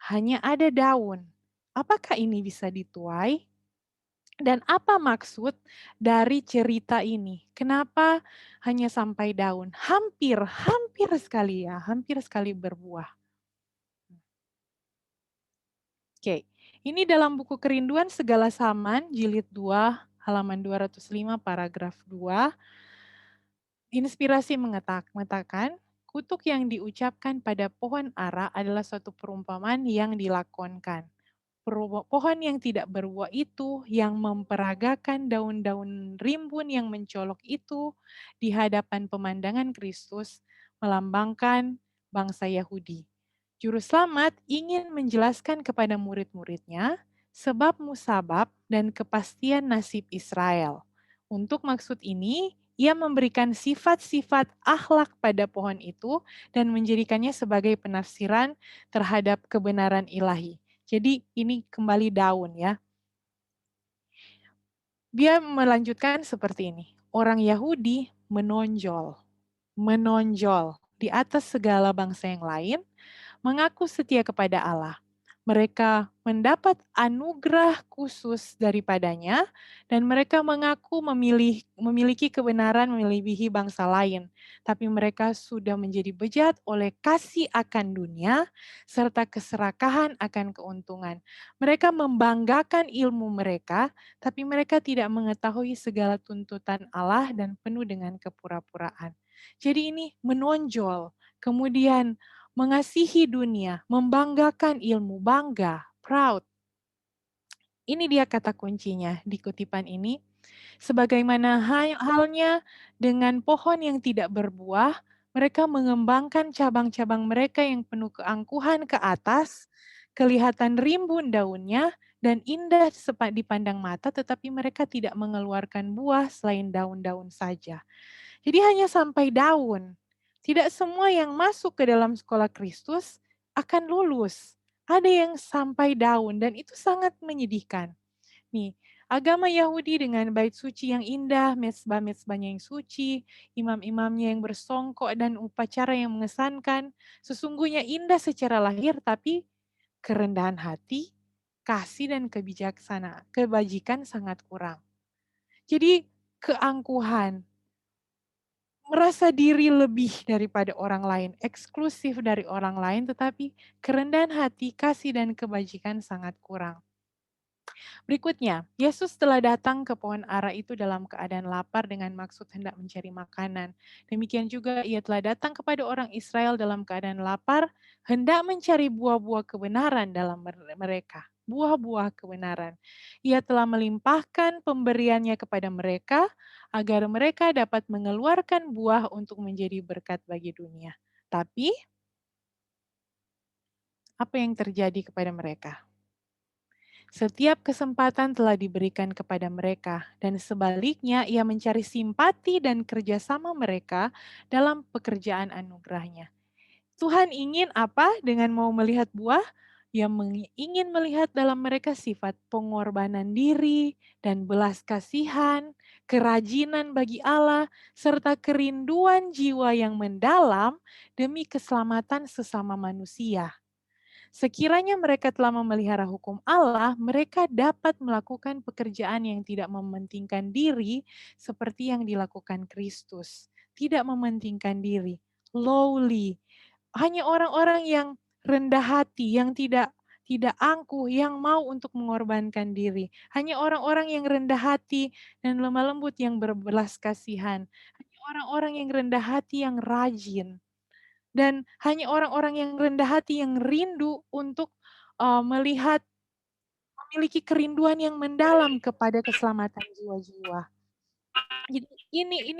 S3: hanya ada daun. Apakah ini bisa dituai? Dan apa maksud dari cerita ini? Kenapa hanya sampai daun? Hampir sekali ya, hampir sekali berbuah. Oke, ini dalam buku Kerinduan Segala Zaman, jilid 2, halaman 205, paragraf 2. Inspirasi mengatakan, kutuk yang diucapkan pada pohon ara adalah suatu perumpamaan yang dilakonkan. Pohon yang tidak berbuah itu, yang memperagakan daun-daun rimbun yang mencolok itu di hadapan pemandangan Kristus, melambangkan bangsa Yahudi. Juru selamat ingin menjelaskan kepada murid-muridnya sebab musabab dan kepastian nasib Israel. Untuk maksud ini, ia memberikan sifat-sifat akhlak pada pohon itu dan menjadikannya sebagai penafsiran terhadap kebenaran ilahi. Jadi ini kembali daun ya. Dia melanjutkan seperti ini. Orang Yahudi menonjol di atas segala bangsa yang lain, mengaku setia kepada Allah. Mereka mendapat anugerah khusus daripadanya dan mereka mengaku memiliki kebenaran melebihi bangsa lain. Tapi mereka sudah menjadi bejat oleh kasih akan dunia serta keserakahan akan keuntungan. Mereka membanggakan ilmu mereka, tapi mereka tidak mengetahui segala tuntutan Allah dan penuh dengan kepura-puraan. Jadi ini menonjol, kemudian mengasihi dunia, membanggakan ilmu, bangga, proud. Ini dia kata kuncinya di kutipan ini. Sebagaimana halnya dengan pohon yang tidak berbuah, mereka mengembangkan cabang-cabang mereka yang penuh keangkuhan ke atas, kelihatan rimbun daunnya, dan indah dipandang mata, tetapi mereka tidak mengeluarkan buah selain daun-daun saja. Jadi hanya sampai daun. Tidak semua yang masuk ke dalam sekolah Kristus akan lulus. Ada yang sampai daun dan itu sangat menyedihkan. Nih, agama Yahudi dengan bait suci yang indah, mezbah-mezbahnya yang suci, imam-imamnya yang bersongkok dan upacara yang mengesankan, sesungguhnya indah secara lahir tapi kerendahan hati, kasih dan kebajikan sangat kurang. Jadi keangkuhan, merasa diri lebih daripada orang lain, eksklusif dari orang lain, tetapi kerendahan hati, kasih, dan kebajikan sangat kurang. Berikutnya, Yesus telah datang ke pohon ara itu dalam keadaan lapar dengan maksud hendak mencari makanan. Demikian juga ia telah datang kepada orang Israel dalam keadaan lapar, hendak mencari buah-buah kebenaran dalam mereka. Buah-buah kebenaran. Ia telah melimpahkan pemberiannya kepada mereka, agar mereka dapat mengeluarkan buah untuk menjadi berkat bagi dunia. Tapi apa yang terjadi kepada mereka? Setiap kesempatan telah diberikan kepada mereka, dan sebaliknya ia mencari simpati dan kerjasama mereka dalam pekerjaan anugerahnya. Tuhan ingin apa dengan mau melihat buah? Ia ingin melihat dalam mereka sifat pengorbanan diri dan belas kasihan, kerajinan bagi Allah, serta kerinduan jiwa yang mendalam demi keselamatan sesama manusia. Sekiranya mereka telah memelihara hukum Allah, mereka dapat melakukan pekerjaan yang tidak mementingkan diri seperti yang dilakukan Kristus. Tidak mementingkan diri, lowly. Hanya orang-orang yang rendah hati, yang tidak angkuh, yang mau untuk mengorbankan diri. Hanya orang-orang yang rendah hati dan lemah lembut yang berbelas kasihan. Hanya orang-orang yang rendah hati yang rajin. Dan hanya orang-orang yang rendah hati yang rindu untuk melihat, memiliki kerinduan yang mendalam kepada keselamatan jiwa-jiwa. Jadi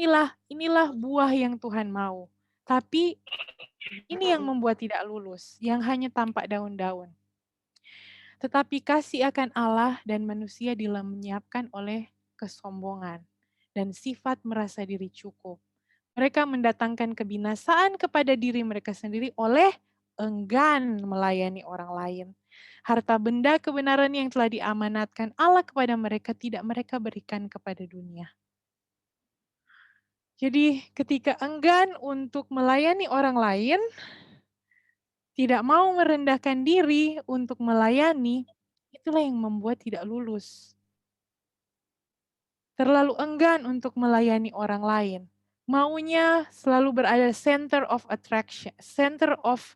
S3: inilah buah yang Tuhan mau. Tapi ini yang membuat tidak lulus, yang hanya tampak daun-daun. Tetapi kasih akan Allah dan manusia dilenyapkan oleh kesombongan dan sifat merasa diri cukup. Mereka mendatangkan kebinasaan kepada diri mereka sendiri oleh enggan melayani orang lain. Harta benda kebenaran yang telah diamanatkan Allah kepada mereka tidak mereka berikan kepada dunia. Jadi ketika enggan untuk melayani orang lain, tidak mau merendahkan diri untuk melayani, itulah yang membuat tidak lulus. Terlalu enggan untuk melayani orang lain. Maunya selalu berada center of attraction, center of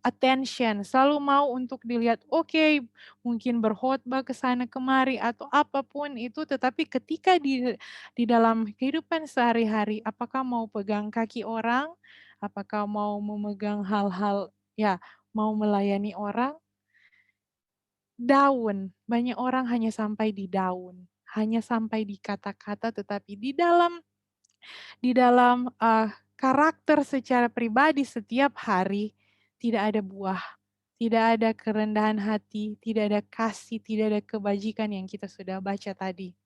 S3: attention, selalu mau untuk dilihat, oke, mungkin berkhotbah ke sana kemari atau apapun itu, tetapi ketika di dalam kehidupan sehari-hari, apakah mau pegang kaki orang, apakah mau memegang hal-hal, ya, mau melayani orang, daun, banyak orang hanya sampai di daun, hanya sampai di kata-kata, tetapi di dalam karakter secara pribadi setiap hari tidak ada buah, tidak ada kerendahan hati, tidak ada kasih, tidak ada kebajikan yang kita sudah baca tadi.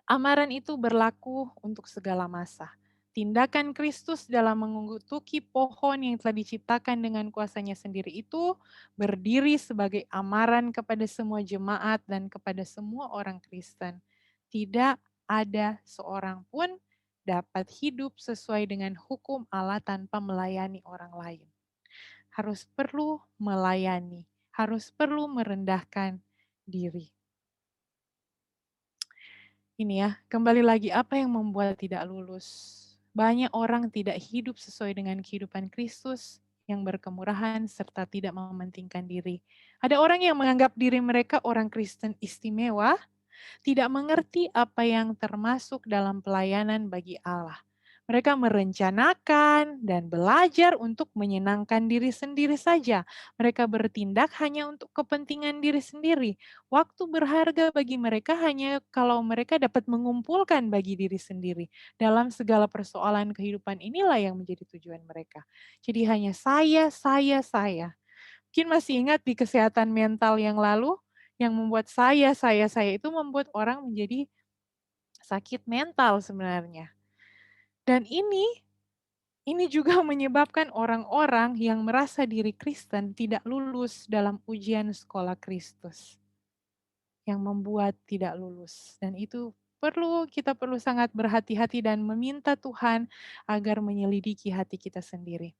S3: Amaran itu berlaku untuk segala masa. Tindakan Kristus dalam mengutuki pohon yang telah diciptakan dengan kuasanya sendiri itu berdiri sebagai amaran kepada semua jemaat dan kepada semua orang Kristen. Tidak ada seorang pun dapat hidup sesuai dengan hukum Allah tanpa melayani orang lain. Harus perlu melayani, harus perlu merendahkan diri. Ini ya, kembali lagi apa yang membuat tidak lulus. Banyak orang tidak hidup sesuai dengan kehidupan Kristus yang berkemurahan serta tidak mementingkan diri. Ada orang yang menganggap diri mereka orang Kristen istimewa, tidak mengerti apa yang termasuk dalam pelayanan bagi Allah. Mereka merencanakan dan belajar untuk menyenangkan diri sendiri saja. Mereka bertindak hanya untuk kepentingan diri sendiri. Waktu berharga bagi mereka hanya kalau mereka dapat mengumpulkan bagi diri sendiri. Dalam segala persoalan kehidupan inilah yang menjadi tujuan mereka. Jadi hanya saya. Mungkin masih ingat di kesehatan mental yang lalu, yang membuat saya itu membuat orang menjadi sakit mental sebenarnya. Dan ini juga menyebabkan orang-orang yang merasa diri Kristen tidak lulus dalam ujian sekolah Kristus. Yang membuat tidak lulus. Dan itu kita perlu sangat berhati-hati dan meminta Tuhan agar menyelidiki hati kita sendiri.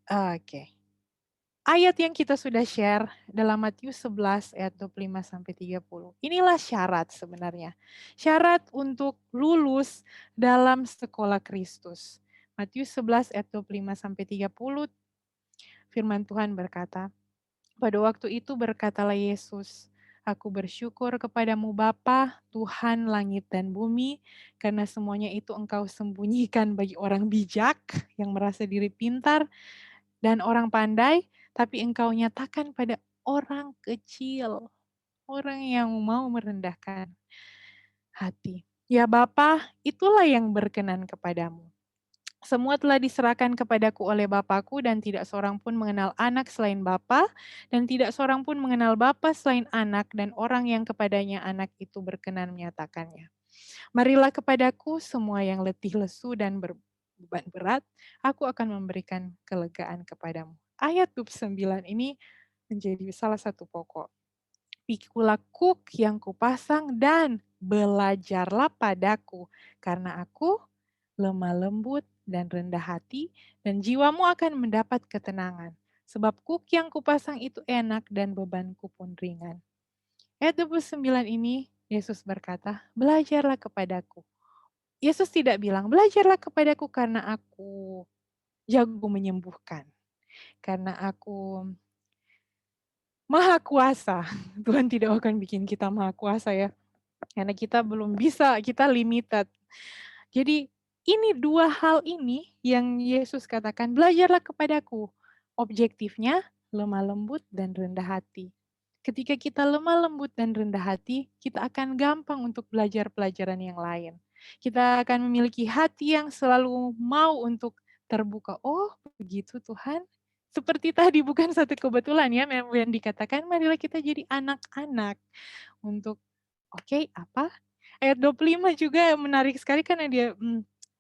S3: Oke. Ayat yang kita sudah share dalam Matius 11 ayat 25 sampai 30. Inilah syarat sebenarnya. Syarat untuk lulus dalam sekolah Kristus. Matius 11 ayat 25 sampai 30. Firman Tuhan berkata, pada waktu itu berkatalah Yesus, aku bersyukur kepadamu Bapa, Tuhan langit dan bumi, karena semuanya itu engkau sembunyikan bagi orang bijak yang merasa diri pintar dan orang pandai, tapi engkau nyatakan pada orang kecil, orang yang mau merendahkan hati. Ya Bapa, itulah yang berkenan kepadamu. Semua telah diserahkan kepadaku oleh Bapakku dan tidak seorang pun mengenal anak selain Bapa dan tidak seorang pun mengenal Bapa selain anak dan orang yang kepadanya anak itu berkenan menyatakannya. Marilah kepadaku semua yang letih lesu dan berbeban berat, aku akan memberikan kelegaan kepadamu. Ayat 29 ini menjadi salah satu pokok. Pikulah kuk yang kupasang dan belajarlah padaku, karena aku lemah lembut dan rendah hati, dan jiwamu akan mendapat ketenangan. Sebab kuk yang kupasang itu enak dan bebanku pun ringan. Ayat 29 ini, Yesus berkata, belajarlah kepadaku. Yesus tidak bilang, belajarlah kepadaku karena aku jago menyembuhkan. Karena aku maha kuasa. Tuhan tidak akan bikin kita maha kuasa ya. Karena kita belum bisa, kita limited. Jadi ini dua hal ini yang Yesus katakan, belajarlah kepadaku. Objektifnya lemah lembut dan rendah hati. Ketika kita lemah lembut dan rendah hati, kita akan gampang untuk belajar pelajaran yang lain. Kita akan memiliki hati yang selalu mau untuk terbuka. Oh, begitu Tuhan. Seperti tadi bukan satu kebetulan ya, yang dikatakan marilah kita jadi anak-anak untuk oke, apa? Ayat 25 juga menarik sekali karena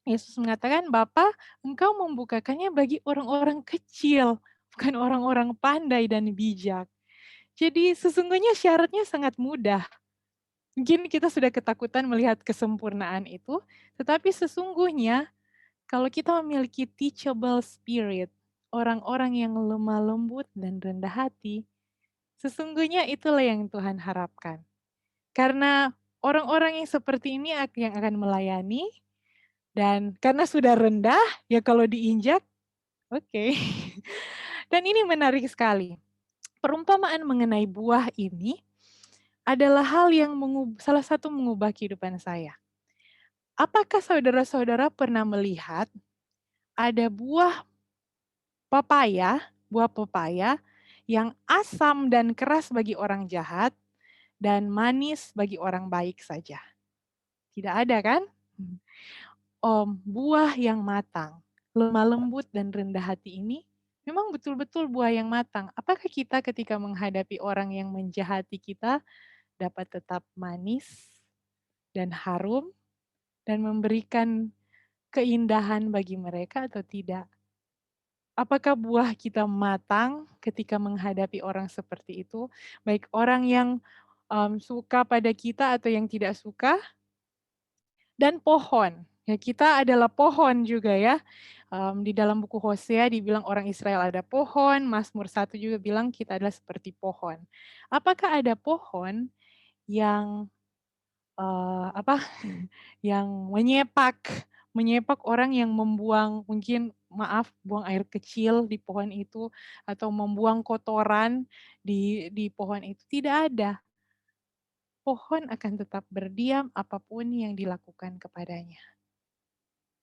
S3: Yesus mengatakan, Bapa, engkau membukakannya bagi orang-orang kecil, bukan orang-orang pandai dan bijak. Jadi sesungguhnya syaratnya sangat mudah. Mungkin kita sudah ketakutan melihat kesempurnaan itu, tetapi sesungguhnya kalau kita memiliki teachable spirit, orang-orang yang lemah lembut dan rendah hati, sesungguhnya itulah yang Tuhan harapkan. Karena orang-orang yang seperti ini yang akan melayani, dan karena sudah rendah, ya kalau diinjak, oke. Dan ini menarik sekali. Perumpamaan mengenai buah ini adalah hal yang salah satu mengubah kehidupan saya. Apakah saudara-saudara pernah melihat ada buah pepaya yang asam dan keras bagi orang jahat dan manis bagi orang baik saja? Tidak ada kan? Buah yang matang, lemah lembut dan rendah hati ini memang betul-betul buah yang matang. Apakah kita ketika menghadapi orang yang menjahati kita dapat tetap manis dan harum dan memberikan keindahan bagi mereka atau tidak? Apakah buah kita matang ketika menghadapi orang seperti itu? Baik orang yang suka pada kita atau yang tidak suka? Dan pohon. Ya, kita adalah pohon juga ya. Di dalam buku Hosea dibilang orang Israel ada pohon, Mazmur 1 juga bilang kita adalah seperti pohon. Apakah ada pohon yang yang menyepak orang yang membuang mungkin buang air kecil di pohon itu atau membuang kotoran di pohon itu? Tidak ada. Pohon akan tetap berdiam apapun yang dilakukan kepadanya.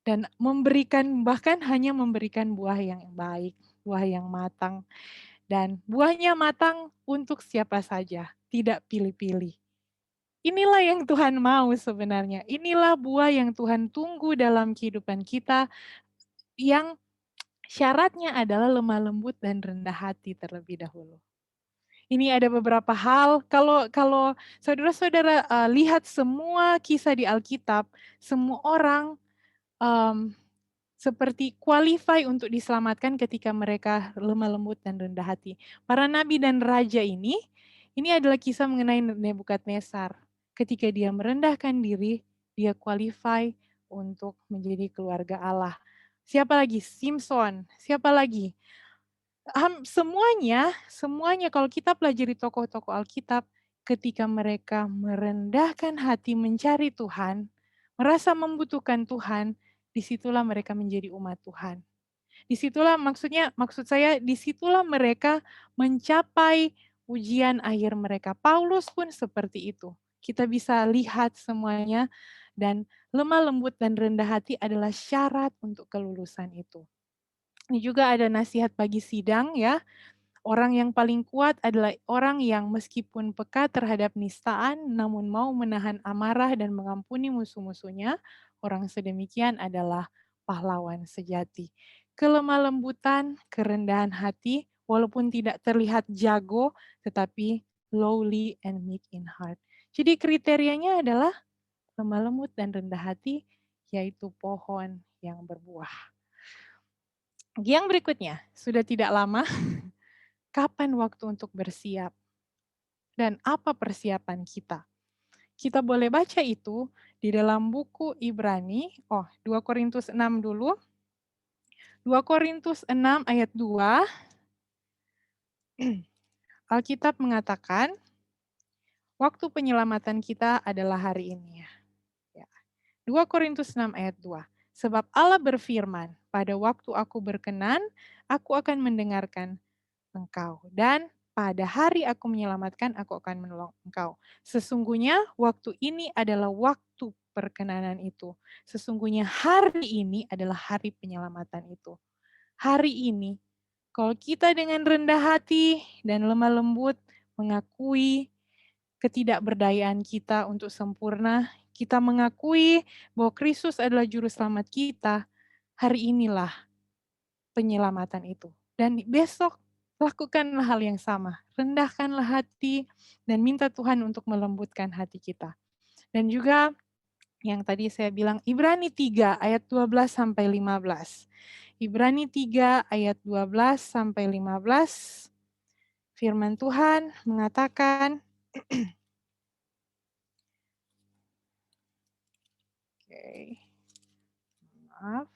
S3: Dan bahkan hanya memberikan buah yang baik, buah yang matang. Dan buahnya matang untuk siapa saja, tidak pilih-pilih. Inilah yang Tuhan mau sebenarnya. Inilah buah yang Tuhan tunggu dalam kehidupan kita, yang syaratnya adalah lemah lembut dan rendah hati terlebih dahulu. Ini ada beberapa hal, kalau saudara-saudara lihat semua kisah di Alkitab, semua orang seperti qualify untuk diselamatkan ketika mereka lemah lembut dan rendah hati. Para nabi dan raja ini adalah kisah mengenai Nebukadnezar. Ketika dia merendahkan diri, dia qualify untuk menjadi keluarga Allah. Siapa lagi? Simpson. Siapa lagi? Semuanya kalau kita pelajari tokoh-tokoh Alkitab, ketika mereka merendahkan hati mencari Tuhan, merasa membutuhkan Tuhan, disitulah mereka menjadi umat Tuhan. Maksud saya, disitulah mereka mencapai ujian akhir mereka. Paulus pun seperti itu. Kita bisa lihat semuanya, dan lemah lembut dan rendah hati adalah syarat untuk kelulusan itu. Ini juga ada nasihat bagi sidang ya. Orang yang paling kuat adalah orang yang meskipun peka terhadap nistaan, namun mau menahan amarah dan mengampuni musuh-musuhnya. Orang sedemikian adalah pahlawan sejati. Kelemah lembutan, kerendahan hati, walaupun tidak terlihat jago, tetapi lowly and meek in heart. Jadi kriterianya adalah lemah lembut dan rendah hati, yaitu pohon yang berbuah. Yang berikutnya, sudah tidak lama, kapan waktu untuk bersiap? Dan apa persiapan kita? Kita boleh baca itu di dalam buku Ibrani, 2 Korintus 6 dulu. 2 Korintus 6 ayat 2, Alkitab mengatakan, waktu penyelamatan kita adalah hari ini. 2 Korintus 6 ayat 2. Sebab Allah berfirman, pada waktu aku berkenan, aku akan mendengarkan engkau. Dan pada hari aku menyelamatkan, aku akan menolong engkau. Sesungguhnya waktu ini adalah waktu perkenanan itu. Sesungguhnya hari ini adalah hari penyelamatan itu. Hari ini, kalau kita dengan rendah hati dan lemah lembut mengakui ketidakberdayaan kita untuk sempurna, kita mengakui bahwa Kristus adalah juru selamat kita, hari inilah penyelamatan itu. Dan besok lakukanlah hal yang sama, rendahkanlah hati dan minta Tuhan untuk melembutkan hati kita. Dan juga yang tadi saya bilang Ibrani 3 ayat 12 sampai 15. Ibrani 3 ayat 12 sampai 15. Firman Tuhan mengatakan maaf.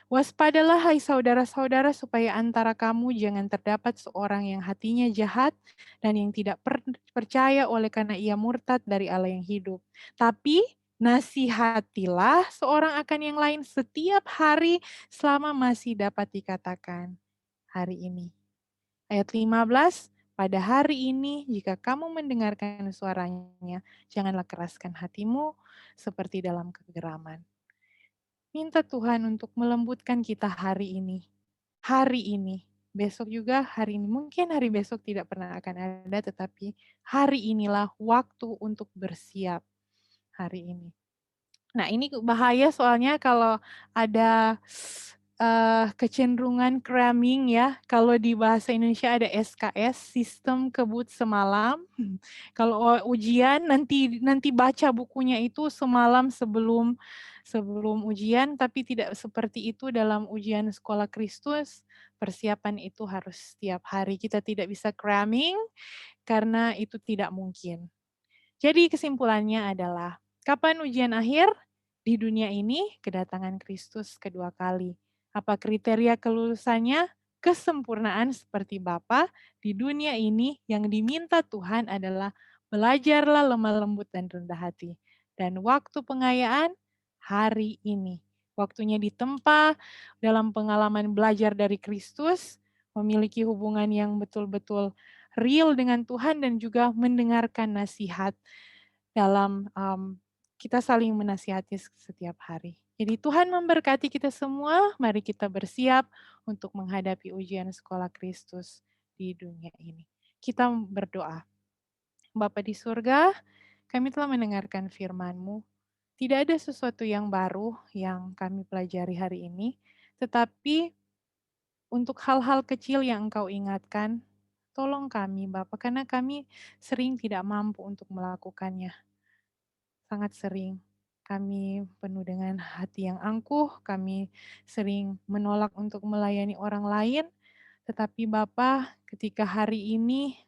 S3: Waspadalah hai saudara-saudara supaya antara kamu jangan terdapat seorang yang hatinya jahat dan yang tidak percaya oleh karena ia murtad dari Allah yang hidup. Tapi nasihatilah seorang akan yang lain setiap hari selama masih dapat dikatakan hari ini. Ayat 15, pada hari ini jika kamu mendengarkan suaranya, janganlah keraskan hatimu seperti dalam kegeraman. Minta Tuhan untuk melembutkan kita hari ini. Hari ini. Besok juga hari ini. Mungkin hari besok tidak pernah akan ada, tetapi hari inilah waktu untuk bersiap hari ini. Nah ini bahaya soalnya kalau ada kecenderungan cramming ya. Kalau di bahasa Indonesia ada SKS, sistem kebut semalam. Kalau ujian nanti baca bukunya itu semalam sebelum ujian, tapi tidak seperti itu dalam ujian sekolah Kristus. Persiapan itu harus setiap hari. Kita tidak bisa cramming karena itu tidak mungkin. Jadi kesimpulannya adalah, kapan ujian akhir? Di dunia ini kedatangan Kristus kedua kali. Apa kriteria kelulusannya? Kesempurnaan seperti Bapa. Di dunia ini yang diminta Tuhan adalah belajarlah lemah lembut dan rendah hati. Dan waktu pengayaan hari ini. Waktunya ditempa dalam pengalaman belajar dari Kristus, memiliki hubungan yang betul-betul real dengan Tuhan dan juga mendengarkan nasihat dalam kita saling menasihati setiap hari. Jadi Tuhan memberkati kita semua, mari kita bersiap untuk menghadapi ujian sekolah Kristus di dunia ini. Kita berdoa. Bapa di surga, kami telah mendengarkan firman-Mu. Tidak ada sesuatu yang baru yang kami pelajari hari ini, tetapi untuk hal-hal kecil yang Engkau ingatkan, tolong kami Bapa, karena kami sering tidak mampu untuk melakukannya. Sangat sering kami penuh dengan hati yang angkuh, kami sering menolak untuk melayani orang lain, tetapi Bapa, ketika hari ini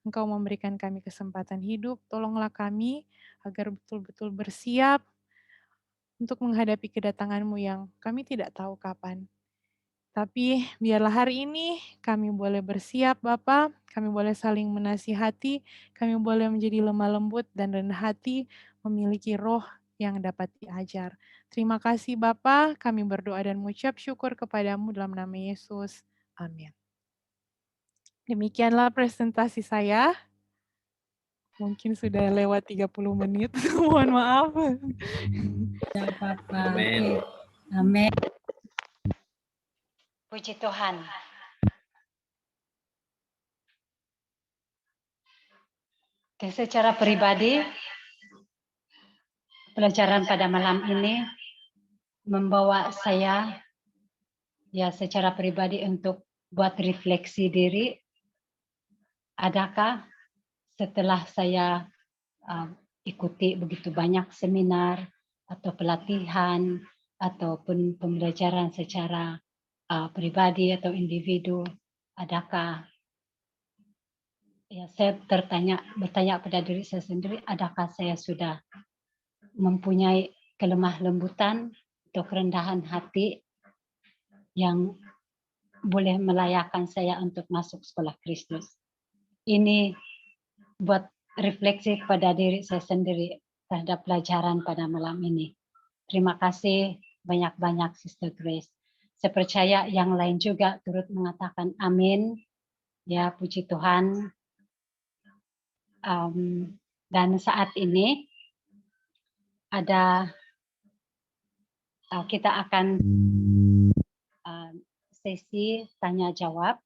S3: Engkau memberikan kami kesempatan hidup, tolonglah kami agar betul-betul bersiap untuk menghadapi kedatangan-Mu yang kami tidak tahu kapan. Tapi biarlah hari ini kami boleh bersiap Bapa, kami boleh saling menasihati, kami boleh menjadi lemah lembut dan rendah hati, memiliki roh yang dapat diajar. Terima kasih Bapa, kami berdoa dan mengucap syukur kepadamu dalam nama Yesus. Amin. Demikianlah presentasi saya. Mungkin sudah lewat 30 menit, mohon maaf.
S2: Ya, Bapak.
S4: Amin.
S2: Amin. Puji Tuhan. Oke, secara pribadi, pelajaran pada malam ini membawa saya ya secara pribadi untuk buat refleksi diri. Adakah setelah saya ikuti begitu banyak seminar atau pelatihan ataupun pembelajaran secara pribadi atau individu, adakah ya saya bertanya pada diri saya sendiri, adakah saya sudah mempunyai kelemah lembutan atau kerendahan hati yang boleh melayakkan saya untuk masuk sekolah Kristus. Ini buat refleksi kepada diri saya sendiri terhadap pelajaran pada malam ini. Terima kasih banyak-banyak Sister Grace. Saya percaya yang lain juga turut mengatakan amin. Ya, puji Tuhan. Dan saat ini ada kita akan sesi tanya jawab.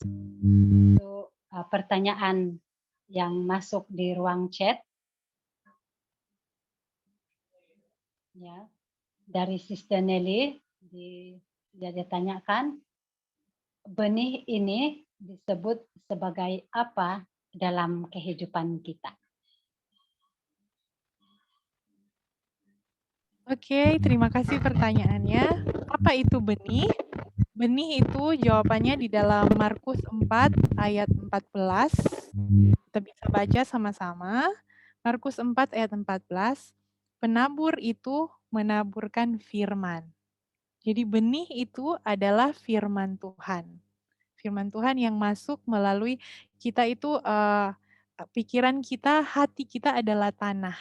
S2: Untuk pertanyaan yang masuk di ruang chat, ya, dari Sister Nelly dia ditanyakan, benih ini disebut sebagai apa dalam kehidupan kita?
S3: Oke, terima kasih pertanyaannya. Apa itu benih? Benih itu jawabannya di dalam Markus 4 ayat 14. Kita bisa baca sama-sama. Markus 4 ayat 14. Penabur itu menaburkan firman. Jadi benih itu adalah firman Tuhan. Firman Tuhan yang masuk melalui kita itu, pikiran kita, hati kita adalah tanah.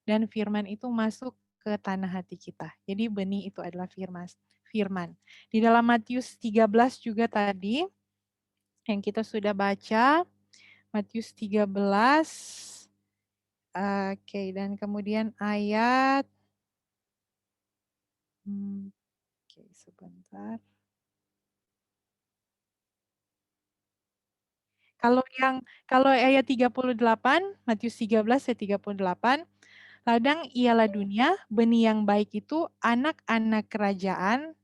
S3: Dan firman itu masuk ke tanah hati kita. Jadi benih itu adalah firman. Di dalam Matius 13 juga tadi, yang kita sudah baca, Matius 13, oke, dan kemudian ayat, oke, sebentar. Kalau ayat 38, Matius 13 ayat 38, ladang ialah dunia, benih yang baik itu anak-anak kerajaan,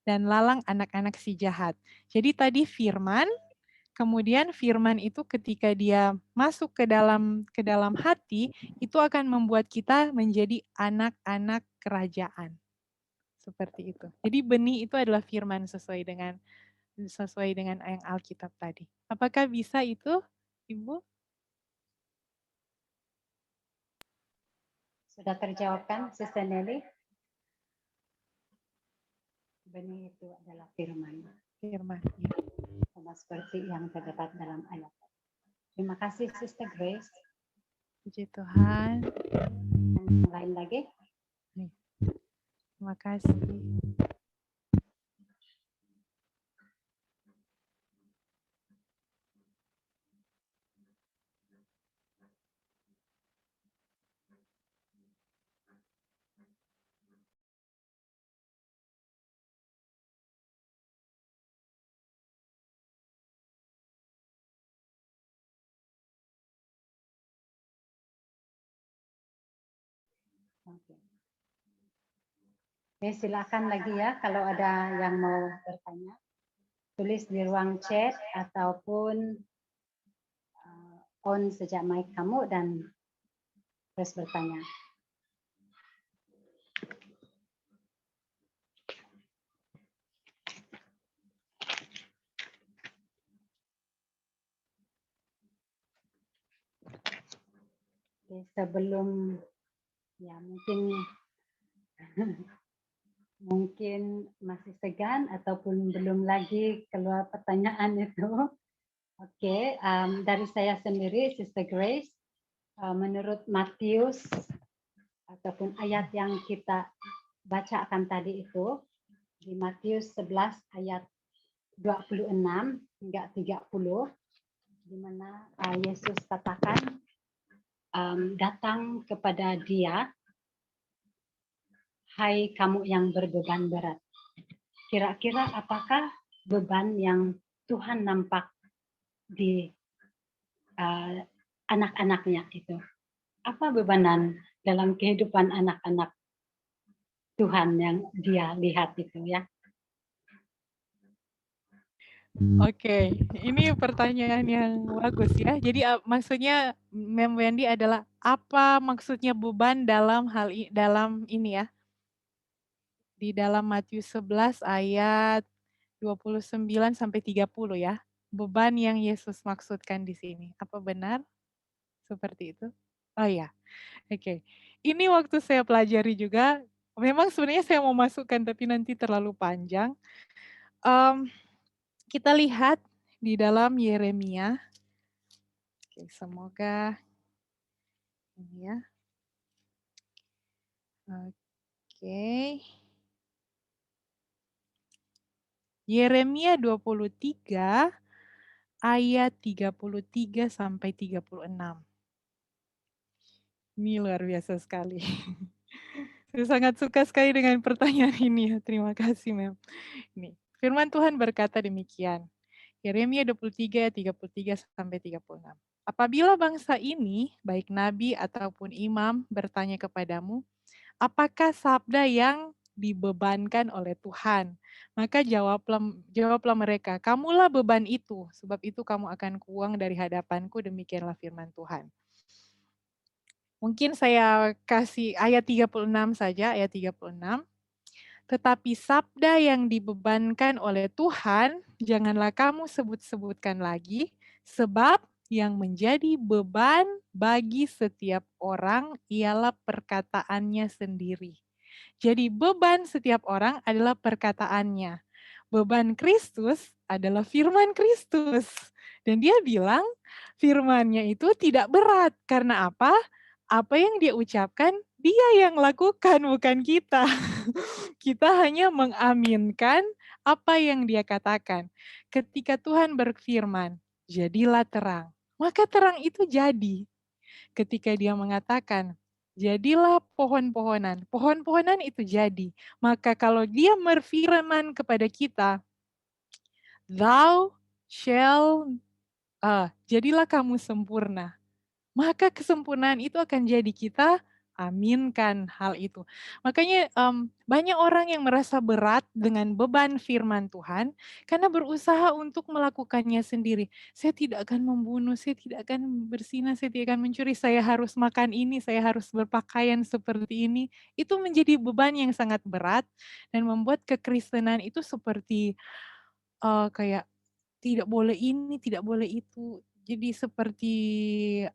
S3: dan lalang anak-anak si jahat. Jadi tadi firman, kemudian firman itu ketika dia masuk ke dalam hati, itu akan membuat kita menjadi anak-anak kerajaan. Seperti itu. Jadi benih itu adalah firman sesuai dengan yang Alkitab tadi. Apakah bisa itu, Ibu?
S2: Sudah terjawabkan, Sister Nelly? Benih itu adalah firman.
S3: Firman.
S2: Sama seperti yang terdapat dalam ayat. Terima kasih Sister Grace.
S3: Puji Tuhan.
S2: Yang lain lagi?
S3: Terima kasih.
S2: Oke, silakan lagi ya kalau ada yang mau bertanya. Tulis di ruang chat ataupun on sejak mic kamu dan terus bertanya. Oke, sebelum ya mungkin masih segan ataupun belum lagi keluar pertanyaan itu. Oke, dari saya sendiri, Sister Grace, menurut Matius ataupun ayat yang kita bacakan tadi itu, di Matius 11 ayat 26 hingga 30, di mana Yesus katakan, datang kepada Dia, hai kamu yang berbeban berat. Kira-kira apakah beban yang Tuhan nampak di anak-anaknya itu. Apa bebanan dalam kehidupan anak-anak Tuhan yang dia lihat itu ya?
S3: Oke, ini pertanyaan yang bagus ya. Jadi maksudnya Mem Wendy adalah apa maksudnya beban dalam dalam ini ya? Di dalam Matius 11 ayat 29 sampai 30 ya. Beban yang Yesus maksudkan di sini. Apa benar seperti itu? Oh ya, oke. Ini waktu saya pelajari juga, memang sebenarnya saya mau masukkan tapi nanti terlalu panjang. Kita lihat di dalam Yeremia. Oke, semoga ini ya. Oke. Yeremia 23 ayat 33 sampai 36. Ini luar biasa sekali. Saya sangat suka sekali dengan pertanyaan ini ya. Terima kasih, Mem. Nih, firman Tuhan berkata demikian. Yeremia 23 ayat 33 sampai 36. Apabila bangsa ini, baik nabi ataupun imam, bertanya kepadamu, apakah sabda yang dibebankan oleh Tuhan? Maka jawablah mereka, kamulah beban itu, sebab itu kamu akan kuang dari hadapanku, demikianlah firman Tuhan. Mungkin saya kasih ayat 36 saja, ayat 36. Tetapi sabda yang dibebankan oleh Tuhan, janganlah kamu sebut-sebutkan lagi, sebab yang menjadi beban bagi setiap orang ialah perkataannya sendiri. Jadi beban setiap orang adalah perkataannya. Beban Kristus adalah firman Kristus. Dan dia bilang firmannya itu tidak berat. Karena apa? Apa yang dia ucapkan, dia yang lakukan, bukan kita. Kita hanya mengaminkan apa yang dia katakan. Ketika Tuhan berfirman, jadilah terang. Maka terang itu jadi. Ketika dia mengatakan, jadilah pohon-pohonan. Pohon-pohonan itu jadi. Maka kalau dia berfirman kepada kita, thou shall, jadilah kamu sempurna. Maka kesempurnaan itu akan jadi kita aminkan hal itu. Makanya banyak orang yang merasa berat dengan beban firman Tuhan karena berusaha untuk melakukannya sendiri. Saya tidak akan membunuh, saya tidak akan berzina, saya tidak akan mencuri, saya harus makan ini, saya harus berpakaian seperti ini. Itu menjadi beban yang sangat berat dan membuat kekristenan itu seperti kayak tidak boleh ini, tidak boleh itu. Jadi seperti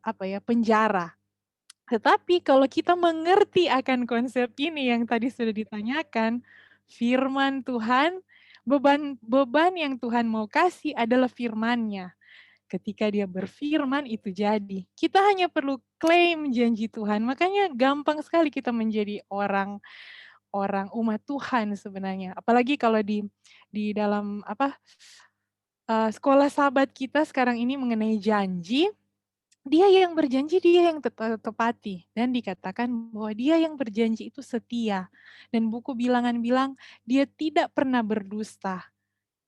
S3: apa ya, penjara. Tetapi kalau kita mengerti akan konsep ini yang tadi sudah ditanyakan, firman Tuhan, beban yang Tuhan mau kasih adalah firman-Nya. Ketika dia berfirman itu jadi. Kita hanya perlu klaim janji Tuhan. Makanya gampang sekali kita menjadi orang umat Tuhan sebenarnya. Apalagi kalau di dalam sekolah sahabat kita sekarang ini mengenai janji, dia yang berjanji, dia yang tepati. Dan dikatakan bahwa dia yang berjanji itu setia. Dan buku bilangan bilang, dia tidak pernah berdusta.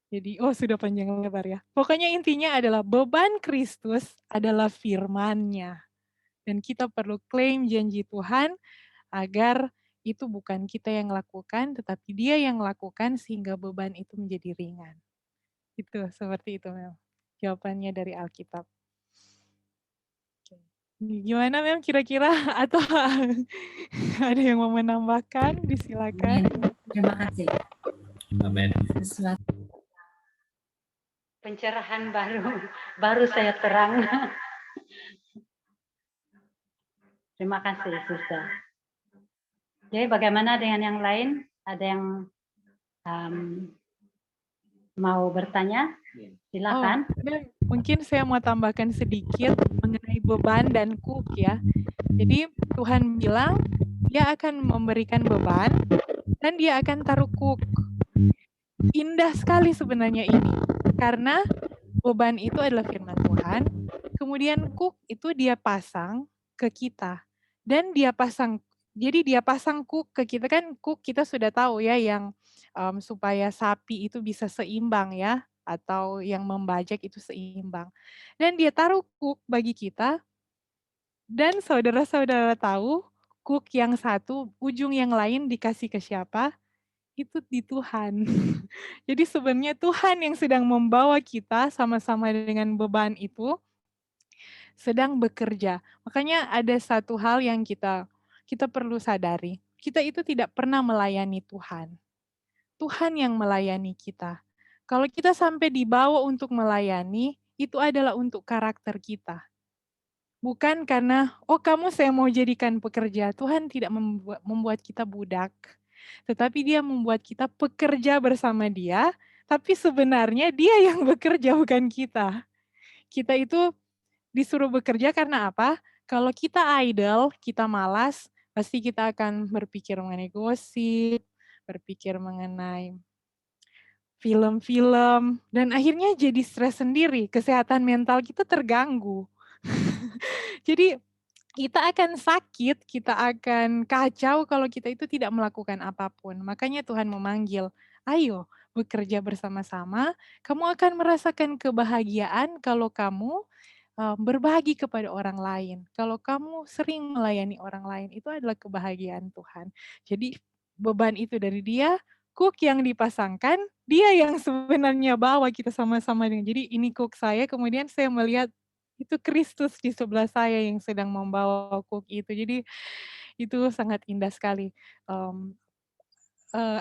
S3: Jadi, sudah panjang lebar ya. Pokoknya intinya adalah beban Kristus adalah firman-Nya. Dan kita perlu klaim janji Tuhan agar itu bukan kita yang lakukan, tetapi dia yang lakukan sehingga beban itu menjadi ringan. Itu, seperti itu Mel. Jawabannya dari Alkitab. Gimana Mem kira-kira atau ada yang mau menambahkan? Disilakan.
S1: Terima kasih.
S4: Amin.
S2: Pencerahan baru saya terang. Terima kasih, Suster. Jadi bagaimana dengan yang lain? Ada yang mau bertanya? Silakan.
S3: Mungkin saya mau tambahkan sedikit mengenai beban dan kuk ya. Jadi Tuhan bilang dia akan memberikan beban dan dia akan taruh kuk. Indah sekali sebenarnya ini. Karena beban itu adalah firman Tuhan. Kemudian kuk itu dia pasang ke kita. Dan dia pasang, jadi dia pasang kuk ke kita, kan kuk kita sudah tahu ya yang supaya sapi itu bisa seimbang ya, atau yang membajak itu seimbang. Dan dia taruh kuk bagi kita Dan saudara-saudara tahu, cook yang satu, ujung yang lain dikasih ke siapa? Itu di Tuhan. Jadi sebenarnya Tuhan yang sedang membawa kita sama-sama dengan beban itu, sedang bekerja. Makanya ada satu hal yang kita perlu sadari. Kita itu tidak pernah melayani Tuhan. Tuhan yang melayani kita. Kalau kita sampai dibawa untuk melayani, itu adalah untuk karakter kita. Bukan karena, oh kamu saya mau jadikan pekerja. Tuhan tidak membuat kita budak. Tetapi dia membuat kita pekerja bersama dia, tapi sebenarnya dia yang bekerja bukan kita. Kita itu disuruh bekerja karena apa? Kalau kita idle, kita malas, pasti kita akan berpikir mengenai gosip, berpikir mengenai film-film, dan akhirnya jadi stres sendiri, kesehatan mental kita terganggu. Jadi kita akan sakit, kita akan kacau kalau kita itu tidak melakukan apapun. Makanya Tuhan memanggil, ayo bekerja bersama-sama, kamu akan merasakan kebahagiaan kalau kamu berbagi kepada orang lain. Kalau kamu sering melayani orang lain, itu adalah kebahagiaan Tuhan. Jadi beban itu dari dia, cook yang dipasangkan, dia yang sebenarnya bawa kita sama-sama dengan. Jadi ini cook saya, kemudian saya melihat itu Kristus di sebelah saya yang sedang membawa cook itu. Jadi itu sangat indah sekali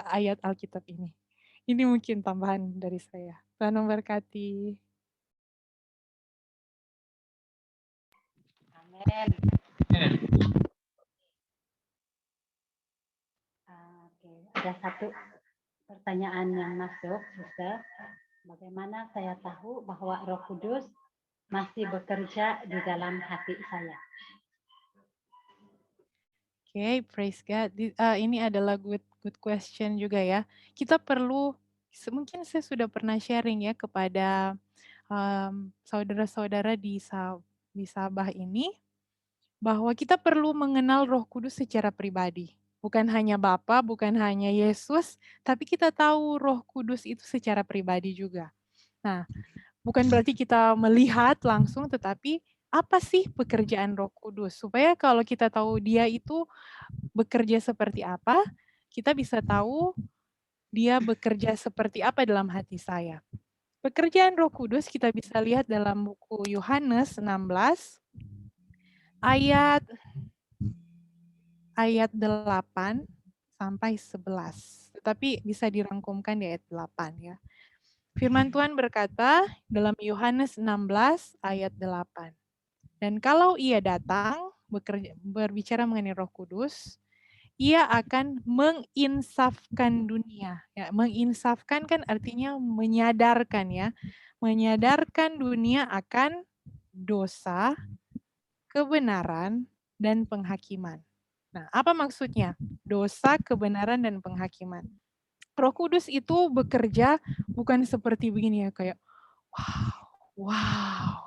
S3: ayat Alkitab ini. Ini mungkin tambahan dari saya. Tuhan memberkati.
S2: Amin. Oke, ada satu pertanyaan yang masuk, Suster. Bagaimana saya tahu bahwa Roh Kudus masih bekerja di dalam hati saya?
S3: Oke, praise God. Ini adalah good question juga ya. Kita perlu, mungkin saya sudah pernah sharing ya kepada saudara-saudara di Sabah ini, bahwa kita perlu mengenal Roh Kudus secara pribadi. Bukan hanya Bapa, bukan hanya Yesus, tapi kita tahu Roh Kudus itu secara pribadi juga. Nah, bukan berarti kita melihat langsung, tetapi apa sih pekerjaan Roh Kudus? Supaya kalau kita tahu dia itu bekerja seperti apa, kita bisa tahu dia bekerja seperti apa dalam hati saya. Pekerjaan Roh Kudus kita bisa lihat dalam buku Yohanes 16 ayat 8 sampai 11. Tetapi bisa dirangkumkan di ayat 8 ya. Firman Tuhan berkata dalam Yohanes 16 ayat 8. Dan kalau ia datang berbicara mengenai Roh Kudus, ia akan menginsafkan dunia. Ya, menginsafkan kan artinya menyadarkan ya. Menyadarkan dunia akan dosa, kebenaran, dan penghakiman. Nah, apa maksudnya? Dosa, kebenaran, dan penghakiman. Roh Kudus itu bekerja bukan seperti begini ya, kayak wow.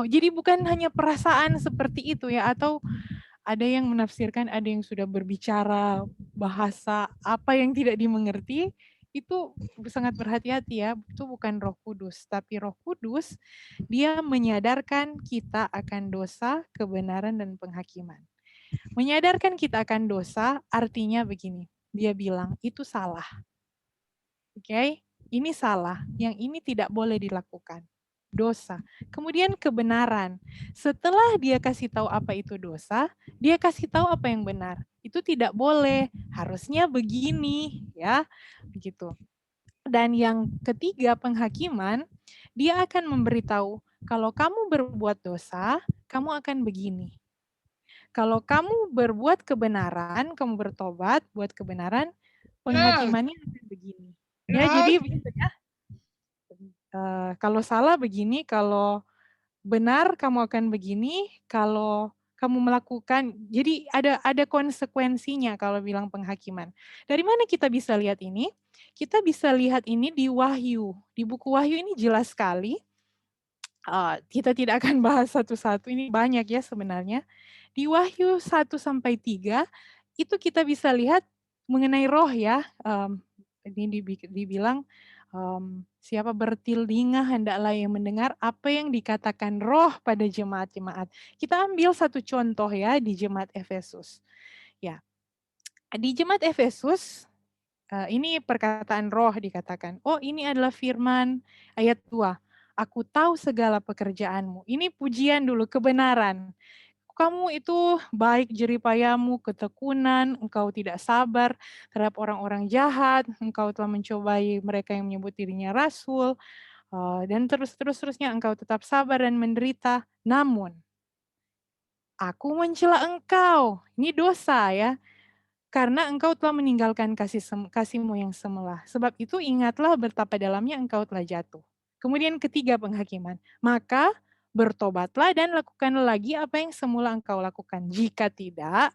S3: Jadi bukan hanya perasaan seperti itu ya, atau ada yang menafsirkan, ada yang sudah berbicara bahasa apa yang tidak dimengerti, itu sangat berhati-hati ya, itu bukan Roh Kudus, tapi Roh Kudus dia menyadarkan kita akan dosa, kebenaran, dan penghakiman. Menyadarkan kita akan dosa artinya begini, dia bilang itu salah. Oke, ini salah, yang ini tidak boleh dilakukan. Dosa. Kemudian kebenaran. Setelah dia kasih tahu apa itu dosa, dia kasih tahu apa yang benar. Itu tidak boleh, harusnya begini, ya. Begitu. Dan yang ketiga, penghakiman, dia akan memberitahu kalau kamu berbuat dosa, kamu akan begini. Kalau kamu berbuat kebenaran, kamu bertobat buat kebenaran, penghakimannya akan begini. Ya, jadi begitu ya. Kalau salah begini, kalau benar kamu akan begini, kalau kamu melakukan, jadi ada konsekuensinya kalau bilang penghakiman. Dari mana kita bisa lihat ini? Kita bisa lihat ini di Wahyu. Di buku Wahyu ini jelas sekali. Kita tidak akan bahas satu-satu, ini banyak ya sebenarnya. Di Wahyu 1-3, itu kita bisa lihat mengenai roh ya. Ini dibilang Siapa bertelinga hendaklah yang mendengar apa yang dikatakan Roh pada jemaat-jemaat. Kita ambil satu contoh ya di jemaat Efesus. Ya, di jemaat Efesus ini perkataan Roh dikatakan. Oh, ini adalah firman ayat 2. Aku tahu segala pekerjaanmu. Ini pujian dulu, kebenaran. Kamu itu baik jeripayamu, ketekunan, engkau tidak sabar terhadap orang-orang jahat, engkau telah mencobai mereka yang menyebut dirinya rasul, dan terus-terusnya engkau tetap sabar dan menderita. Namun, aku mencela engkau. Ini dosa ya. Karena engkau telah meninggalkan kasihmu yang semula. Sebab itu ingatlah betapa dalamnya engkau telah jatuh. Kemudian ketiga penghakiman. Maka bertobatlah dan lakukanlah lagi apa yang semula engkau lakukan. Jika tidak,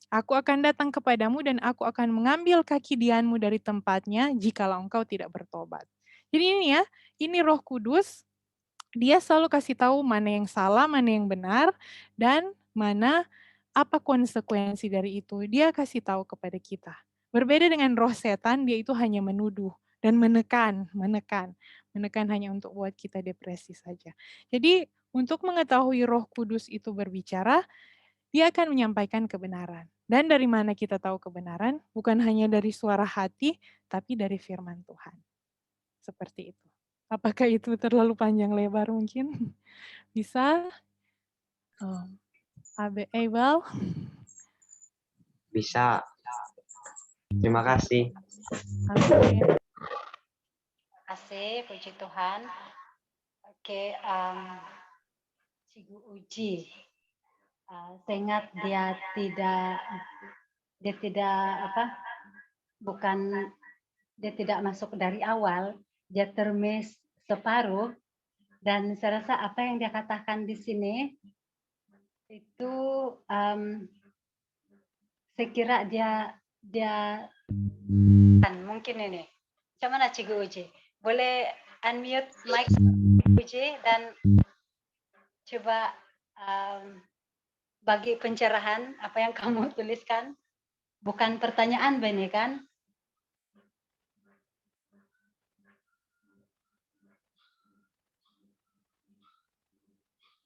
S3: aku akan datang kepadamu dan aku akan mengambil kaki dianmu dari tempatnya jikalau engkau tidak bertobat. Jadi ini ya, ini Roh Kudus, dia selalu kasih tahu mana yang salah, mana yang benar, dan mana apa konsekuensi dari itu. Dia kasih tahu kepada kita. Berbeda dengan roh setan, dia itu hanya menuduh dan menekan hanya untuk buat kita depresi saja. Jadi untuk mengetahui Roh Kudus itu berbicara, dia akan menyampaikan kebenaran. Dan dari mana kita tahu kebenaran? Bukan hanya dari suara hati, tapi dari firman Tuhan. Seperti itu. Apakah itu terlalu panjang lebar mungkin? Bisa? Abel?
S4: Bisa. Terima kasih.
S3: Amin.
S2: Terima kasih, puji Tuhan. Oke, Cikgu Uji. Saya ingat dia tidak masuk dari awal, dia termis separuh, dan saya rasa apa yang dia katakan di sini itu saya kira dia mungkin ini. Macam mana Cikgu Uji? Boleh unmute mic Uji dan coba bagi pencerahan apa yang kamu tuliskan. Bukan pertanyaan Beni kan?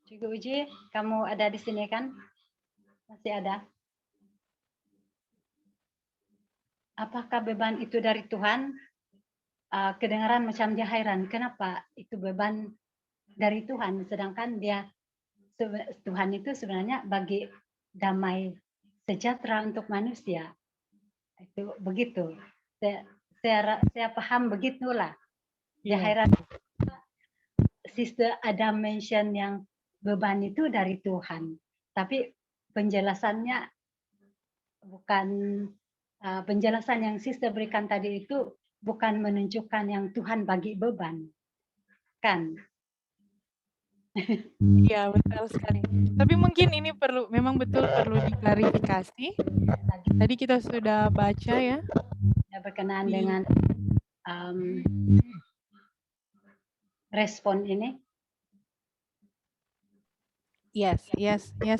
S2: Cikgu Uji, kamu ada di sini kan? Masih ada? Apakah beban itu dari Tuhan? Kedengaran macam dia heran, kenapa itu beban dari Tuhan, sedangkan Tuhan itu sebenarnya bagi damai sejahtera untuk manusia. Itu begitu. Saya paham begitulah. Dia heran. Sister ada mention yang beban itu dari Tuhan, tapi penjelasannya bukan penjelasan yang Sister berikan tadi itu bukan menunjukkan yang Tuhan bagi beban, kan?
S3: Iya, betul sekali. Tapi mungkin ini memang betul perlu diklarifikasi. Tadi kita sudah baca ya.
S2: Berkenaan dengan respon ini.
S3: Yes,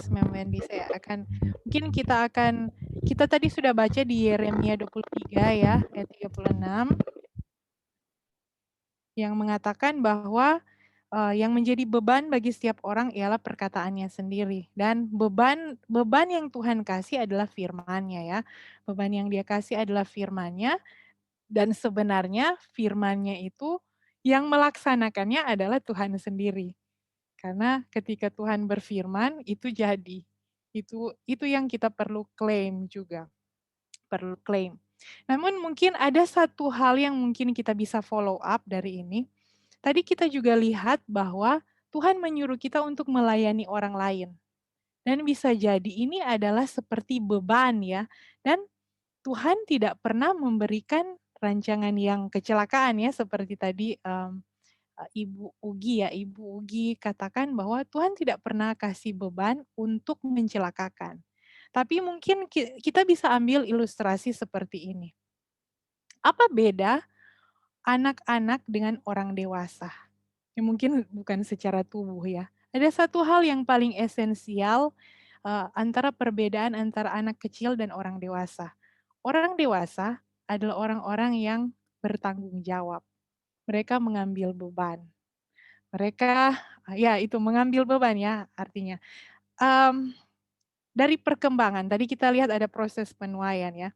S3: Ma'am Wendy. Kita tadi sudah baca di Yeremia 23 ya, ayat 36, yang mengatakan bahwa yang menjadi beban bagi setiap orang ialah perkataannya sendiri. Dan beban yang Tuhan kasih adalah firman-Nya ya. Beban yang dia kasih adalah firman-Nya, dan sebenarnya firman-Nya itu yang melaksanakannya adalah Tuhan sendiri. Karena ketika Tuhan berfirman, itu jadi. Itu yang kita perlu klaim juga. Perlu klaim. Namun mungkin ada satu hal yang mungkin kita bisa follow up dari ini. Tadi kita juga lihat bahwa Tuhan menyuruh kita untuk melayani orang lain. Dan bisa jadi ini adalah seperti beban ya. Dan Tuhan tidak pernah memberikan rancangan yang kecelakaan ya, seperti tadi Ibu Ugi katakan bahwa Tuhan tidak pernah kasih beban untuk mencelakakan. Tapi mungkin kita bisa ambil ilustrasi seperti ini. Apa beda anak-anak dengan orang dewasa? Ya, mungkin bukan secara tubuh ya. Ada satu hal yang paling esensial antara perbedaan antara anak kecil dan orang dewasa. Orang dewasa adalah orang-orang yang bertanggung jawab. mereka mengambil beban. Mereka, ya itu mengambil beban ya artinya. Dari perkembangan, tadi kita lihat ada proses penuaian ya.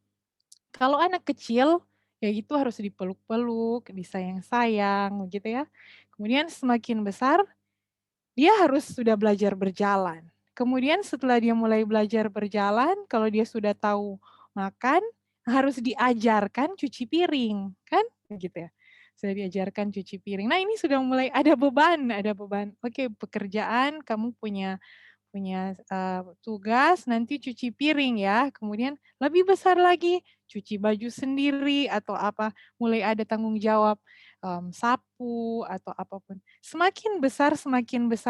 S3: Kalau anak kecil, ya itu harus dipeluk-peluk, disayang-sayang gitu ya. Kemudian semakin besar, dia harus sudah belajar berjalan. Kemudian setelah dia mulai belajar berjalan, kalau dia sudah tahu makan, harus diajarkan cuci piring, kan? Gitu ya. Sudah diajarkan cuci piring. Nah, ini sudah mulai ada beban, ada beban. Oke, pekerjaan kamu punya tugas nanti cuci piring ya, kemudian lebih besar lagi cuci baju sendiri atau apa, mulai ada tanggung jawab sapu atau apapun. Semakin besar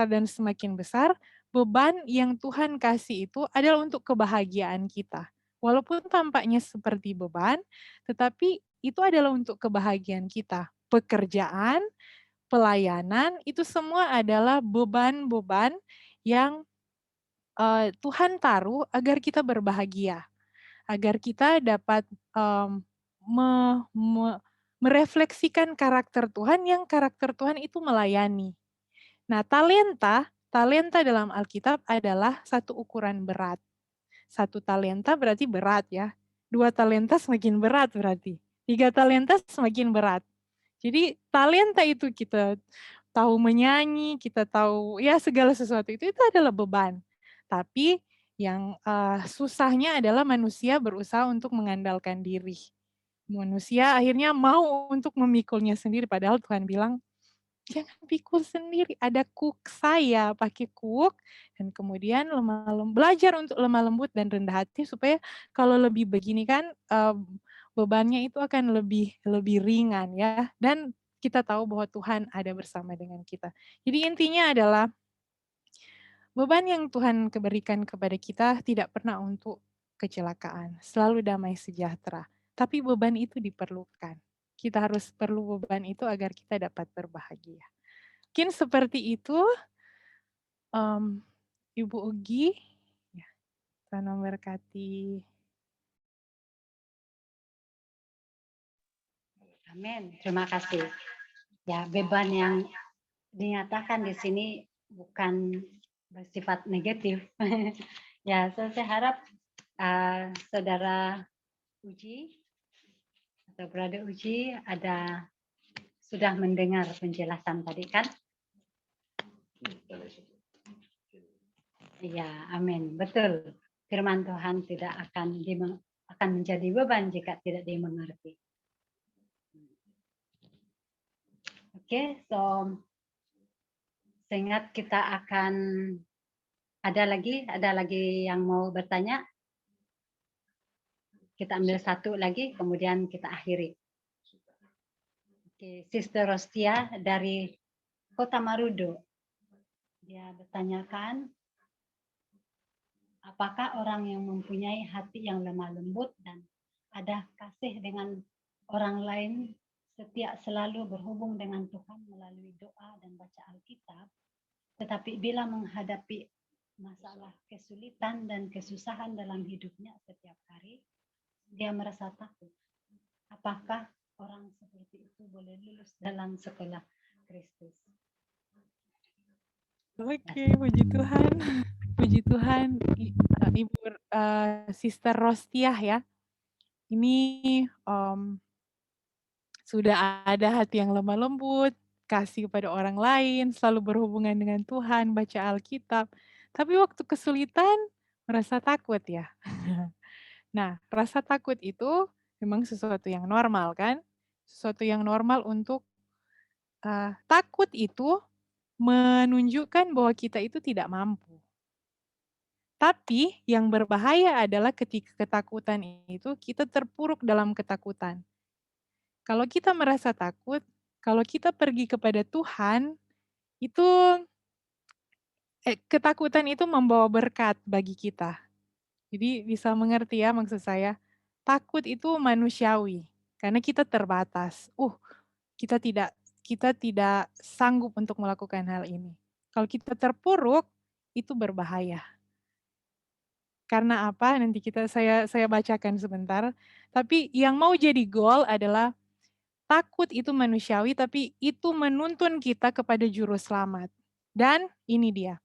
S3: dan semakin besar, beban yang Tuhan kasih itu adalah untuk kebahagiaan kita. Walaupun tampaknya seperti beban, tetapi itu adalah untuk kebahagiaan kita. Pekerjaan, pelayanan, itu semua adalah beban-beban yang Tuhan taruh agar kita berbahagia, agar kita dapat merefleksikan karakter Tuhan yang karakter Tuhan itu melayani. Nah, talenta dalam Alkitab adalah satu ukuran berat. 1 talenta berarti berat ya. 2 talenta semakin berat berarti. 3 talenta semakin berat. Jadi talenta itu kita tahu menyanyi, kita tahu ya segala sesuatu itu adalah beban. Tapi yang susahnya adalah manusia berusaha untuk mengandalkan diri. Manusia akhirnya mau untuk memikulnya sendiri, padahal Tuhan bilang, jangan pikul sendiri, ada kuk saya, pakai kuk, dan kemudian belajar untuk lemah lembut dan rendah hati, supaya kalau lebih begini kan, bebannya itu akan lebih ringan ya, dan kita tahu bahwa Tuhan ada bersama dengan kita. Jadi intinya adalah, beban yang Tuhan berikan kepada kita tidak pernah untuk kecelakaan, selalu damai sejahtera. Tapi beban itu diperlukan. Kita harus perlu beban itu agar kita dapat berbahagia. Mungkin seperti itu, Ibu Ugi. Ya, Tuhan memberkati.
S2: Amin. Terima kasih. Ya, beban yang dinyatakan di sini bukan bersifat negatif. Ya, saya harap saudara Uji atau Brother Uji sudah mendengar penjelasan tadi kan? Iya, amin. Betul. Firman Tuhan tidak akan menjadi beban jika tidak dimengerti. Oke, so seingat kita akan ada lagi yang mau bertanya. Kita ambil satu lagi, kemudian kita akhiri. Oke, Sister Rostia dari Kota Marudo. Dia bertanyakan, apakah orang yang mempunyai hati yang lemah lembut dan ada kasih dengan orang lain, setiap selalu berhubung dengan Tuhan melalui doa dan baca Alkitab, tetapi bila menghadapi masalah kesulitan dan kesusahan dalam hidupnya setiap hari, dia merasa takut. Apakah orang seperti itu boleh lulus dalam sekolah Kristus?
S3: Oke, puji Tuhan. Puji Tuhan, Ibu Sister Rostiah ya. Ini sudah ada hati yang lemah lembut, kasih kepada orang lain, selalu berhubungan dengan Tuhan, baca Alkitab. Tapi waktu kesulitan, merasa takut ya. Nah, rasa takut itu memang sesuatu yang normal kan? Sesuatu yang normal untuk takut itu menunjukkan bahwa kita itu tidak mampu. Tapi yang berbahaya adalah ketika ketakutan itu kita terpuruk dalam ketakutan. Kalau kita merasa takut, kalau kita pergi kepada Tuhan, itu ketakutan itu membawa berkat bagi kita. Jadi bisa mengerti ya maksud saya, takut itu manusiawi karena kita terbatas. Kita tidak sanggup untuk melakukan hal ini. Kalau kita terpuruk, itu berbahaya. Karena apa? Nanti saya bacakan sebentar. Tapi yang mau jadi goal adalah takut itu manusiawi, tapi itu menuntun kita kepada juru selamat. Dan ini dia.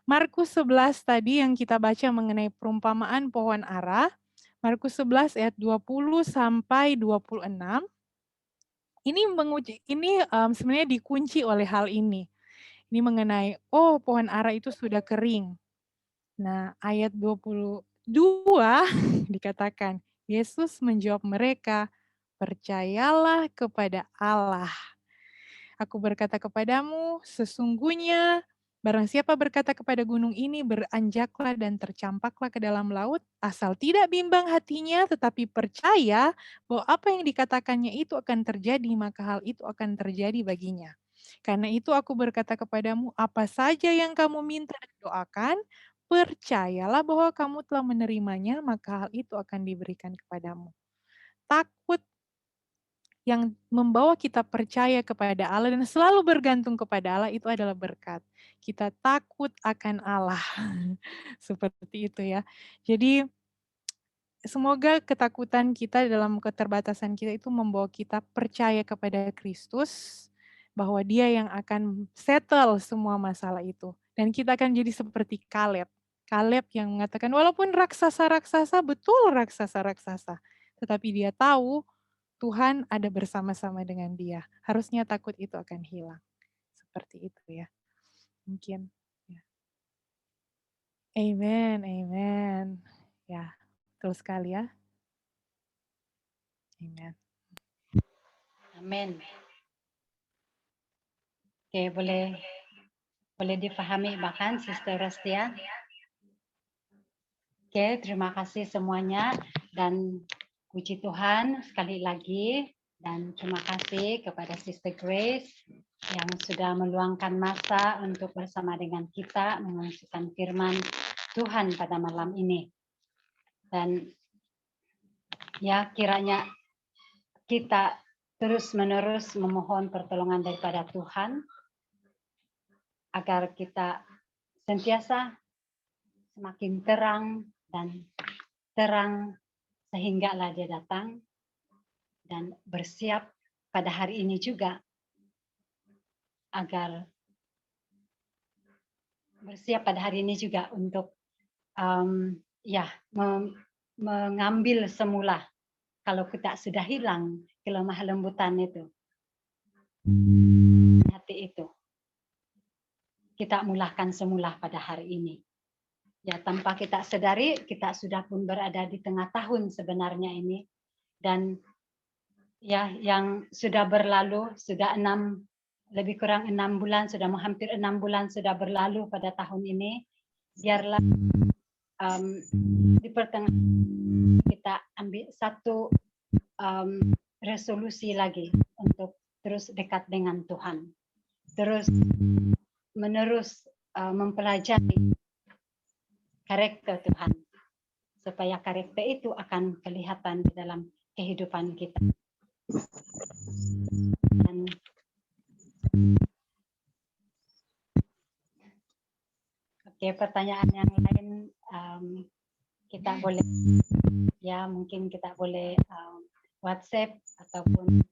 S3: Markus 11 tadi yang kita baca mengenai perumpamaan pohon ara, Markus 11 ayat 20 sampai 26. Ini sebenarnya dikunci oleh hal ini. Ini mengenai, pohon ara itu sudah kering. Nah, ayat 22 dikatakan, Yesus menjawab mereka, percayalah kepada Allah. Aku berkata kepadamu, sesungguhnya barang siapa berkata kepada gunung ini, beranjaklah dan tercampaklah ke dalam laut, asal tidak bimbang hatinya, tetapi percaya bahwa apa yang dikatakannya itu akan terjadi, maka hal itu akan terjadi baginya. Karena itu aku berkata kepadamu, apa saja yang kamu minta dan doakan, percayalah bahwa kamu telah menerimanya, maka hal itu akan diberikan kepadamu. Takut yang membawa kita percaya kepada Allah dan selalu bergantung kepada Allah itu adalah berkat. Kita takut akan Allah. Seperti itu ya. Jadi semoga ketakutan kita dalam keterbatasan kita itu membawa kita percaya kepada Kristus, bahwa Dia yang akan settle semua masalah itu. Dan kita akan jadi seperti Kaleb. Kaleb yang mengatakan walaupun raksasa-raksasa, betul raksasa-raksasa. Tetapi dia tahu Tuhan ada bersama-sama dengan dia. Harusnya takut itu akan hilang. Seperti itu ya. Mungkin. Ya. Amen, amen. Ya, betul sekali ya. Amen.
S2: Amin. Oke, boleh difahami bahkan Sister Rastia? Oke, terima kasih semuanya dan puji Tuhan sekali lagi dan terima kasih kepada Sister Grace yang sudah meluangkan masa untuk bersama dengan kita mengungsikan firman Tuhan pada malam ini. Dan ya kiranya kita terus-menerus memohon pertolongan daripada Tuhan agar kita sentiasa semakin terang dan terang sehinggalah dia datang dan bersiap pada hari ini juga agar bersiap pada hari ini juga untuk mengambil semula kalau kita sudah hilang kelemah lembutan itu hati itu kita mulahkan semula pada hari ini. Ya, tanpa kita sadari, kita sudah pun berada di tengah tahun sebenarnya ini. Dan ya, yang sudah berlalu, sudah lebih kurang 6 bulan, sudah hampir 6 bulan sudah berlalu pada tahun ini. Biarlah di pertengahan kita ambil satu resolusi lagi untuk terus dekat dengan Tuhan. Terus menerus mempelajari karakter Tuhan, supaya karakter itu akan kelihatan di dalam kehidupan kita. Dan oke, pertanyaan yang lain kita boleh ya mungkin kita boleh WhatsApp ataupun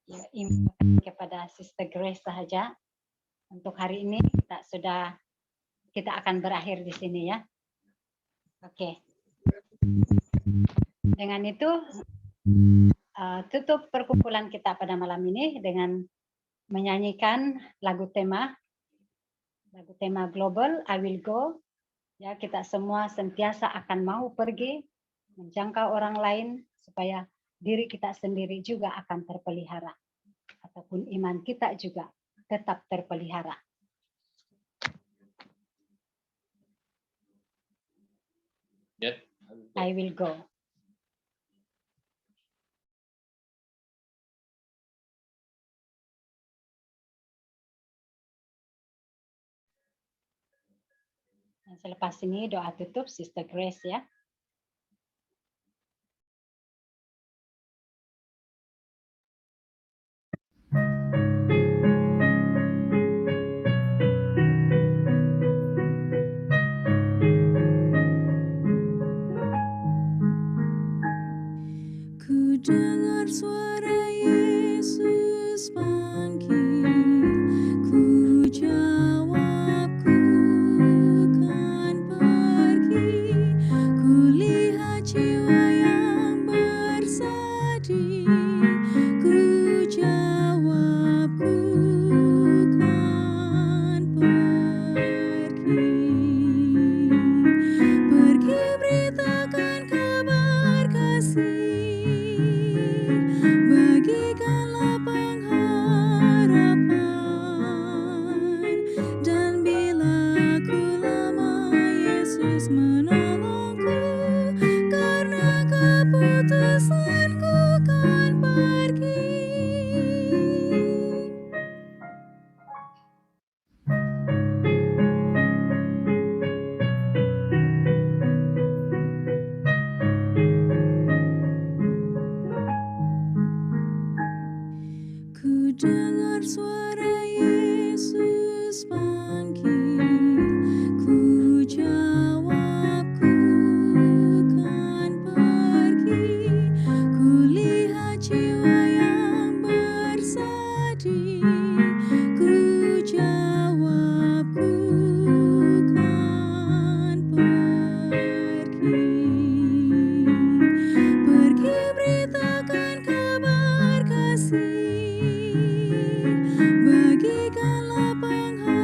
S2: ya, email kepada Sister Grace saja. Untuk hari ini kita akan berakhir di sini ya. Oke. Dengan itu tutup perkumpulan kita pada malam ini dengan menyanyikan lagu tema global I Will Go. Ya, kita semua sentiasa akan mau pergi menjangkau orang lain supaya diri kita sendiri juga akan terpelihara ataupun iman kita juga tetap terpelihara. I will go. Dan selepas ini doa tutup Sister Grace ya.
S5: Ku dengar suara Yesus. suara Yesus panggil, ku jawab ku kan pergi. Ku lihat jiwa yang bersedih, ku jawab ku kan pergi. Pergi beritakan kabar kasih, bagikanlah pengharapan,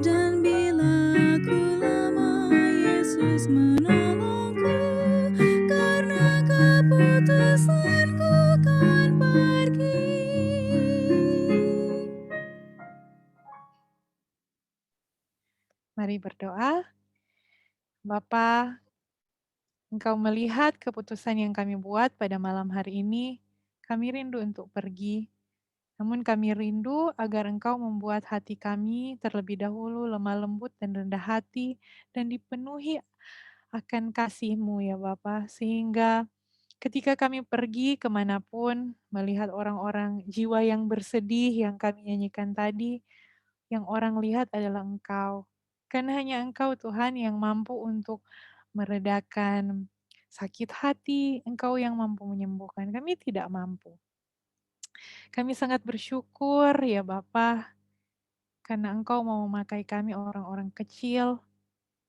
S5: dan bila aku lemah, Yesus menolongku, karena keputusanku kan pergi.
S3: Mari berdoa. Bapa, Engkau melihat keputusan yang kami buat pada malam hari ini. Kami rindu untuk pergi. Namun kami rindu agar Engkau membuat hati kami terlebih dahulu lemah lembut dan rendah hati dan dipenuhi akan kasih-Mu ya Bapa. Sehingga ketika kami pergi kemanapun, melihat orang-orang jiwa yang bersedih yang kami nyanyikan tadi, yang orang lihat adalah Engkau. Karena hanya Engkau Tuhan yang mampu untuk meredakan sakit hati, Engkau yang mampu menyembuhkan. Kami tidak mampu. Kami sangat bersyukur ya Bapa, karena Engkau mau memakai kami orang-orang kecil,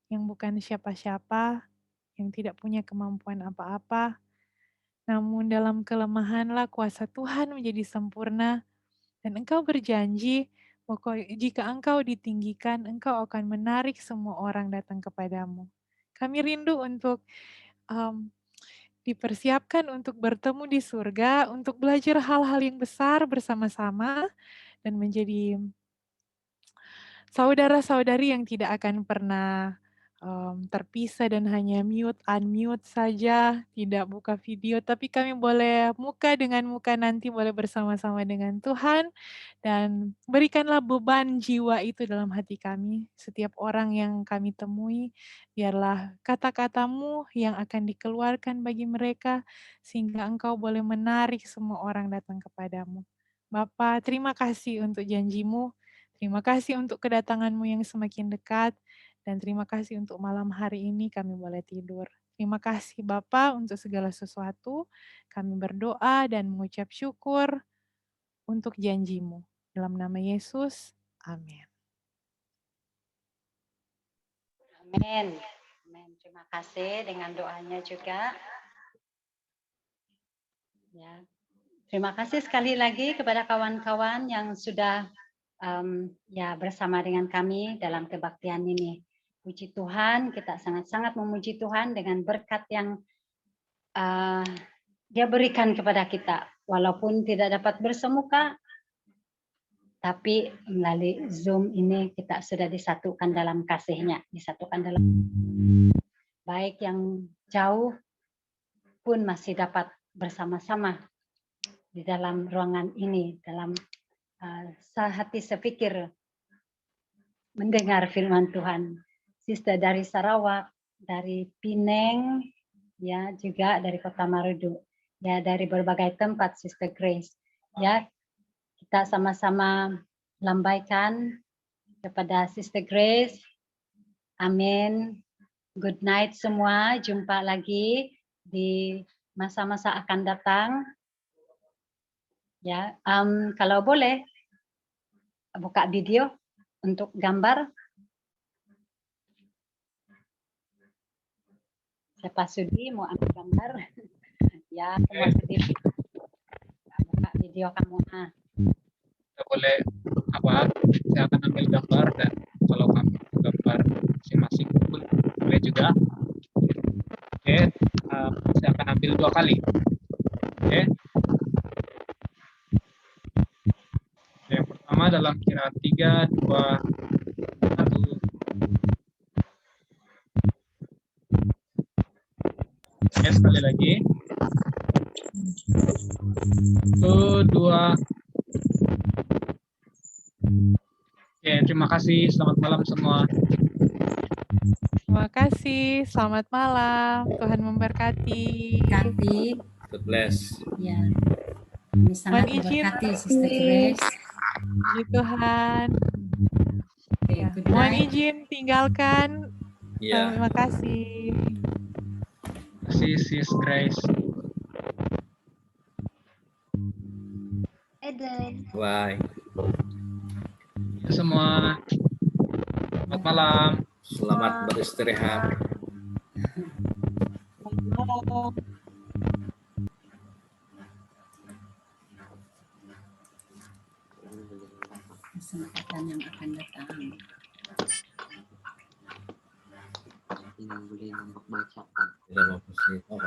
S3: yang bukan siapa-siapa, yang tidak punya kemampuan apa-apa. Namun dalam kelemahanlah kuasa Tuhan menjadi sempurna, dan Engkau berjanji bahwa jika Engkau ditinggikan, Engkau akan menarik semua orang datang kepadamu. Kami rindu untuk dipersiapkan untuk bertemu di surga, untuk belajar hal-hal yang besar bersama-sama, dan menjadi saudara-saudari yang tidak akan pernah terpisah dan hanya mute, unmute saja, tidak buka video, tapi kami boleh muka dengan muka nanti boleh bersama-sama dengan Tuhan, dan berikanlah beban jiwa itu dalam hati kami. Setiap orang yang kami temui, biarlah kata-katamu yang akan dikeluarkan bagi mereka, sehingga Engkau boleh menarik semua orang datang kepadamu. Bapa, terima kasih untuk janjimu, terima kasih untuk kedatanganmu yang semakin dekat, dan terima kasih untuk malam hari ini kami boleh tidur. Terima kasih Bapa untuk segala sesuatu. Kami berdoa dan mengucap syukur untuk janjimu. Dalam nama Yesus, amin.
S2: Amin. Amin. Terima kasih dengan doanya juga. Ya. Terima kasih sekali lagi kepada kawan-kawan yang sudah bersama dengan kami dalam kebaktian ini. Puji Tuhan, kita sangat-sangat memuji Tuhan dengan berkat yang Dia berikan kepada kita. Walaupun tidak dapat bersemuka, tapi melalui Zoom ini kita sudah disatukan dalam kasih-Nya, disatukan dalam baik yang jauh pun masih dapat bersama-sama di dalam ruangan ini, dalam sehati sepikir mendengar firman Tuhan. Sister dari Sarawak, dari Pineng, ya juga dari Kota Marudu, ya dari berbagai tempat, Sister Grace. Ya, kita sama-sama lambaikan kepada Sister Grace. Amin. Good night semua. Jumpa lagi di masa-masa akan datang. Ya, kalau boleh buka video untuk gambar. Siapa sudi mau ambil gambar? Ya, semua sudi. Buka video kamu.
S6: Kita boleh saya akan ambil gambar, dan kalau kamu gambar masing-masing boleh juga. Oke, saya akan ambil 2 kali. Oke. Yang pertama dalam kiraan 3, 2, 1. Oke, sekali lagi. 1, 2. Oke, terima kasih. Selamat malam semua.
S3: Terima kasih. Selamat malam. Tuhan memberkati.
S2: Ganti.
S7: God bless.
S2: Ya. Kami sangat
S3: Mohon izin.
S2: diberkati, Sister Grace.
S3: Puji Tuhan.
S2: Oke,
S3: Ya,
S2: good
S3: mohon
S2: night.
S3: izin tinggalkan.
S7: Iya.
S3: Terima kasih.
S6: Kasih Sis Grace.
S1: Eden.
S7: Bye.
S6: Semua. Selamat malam.
S7: Selamat beristirahat.
S2: Kesempatan yang akan datang.
S4: Yang boleh nampak baca kan.
S7: Tidak mau pusing. Oh,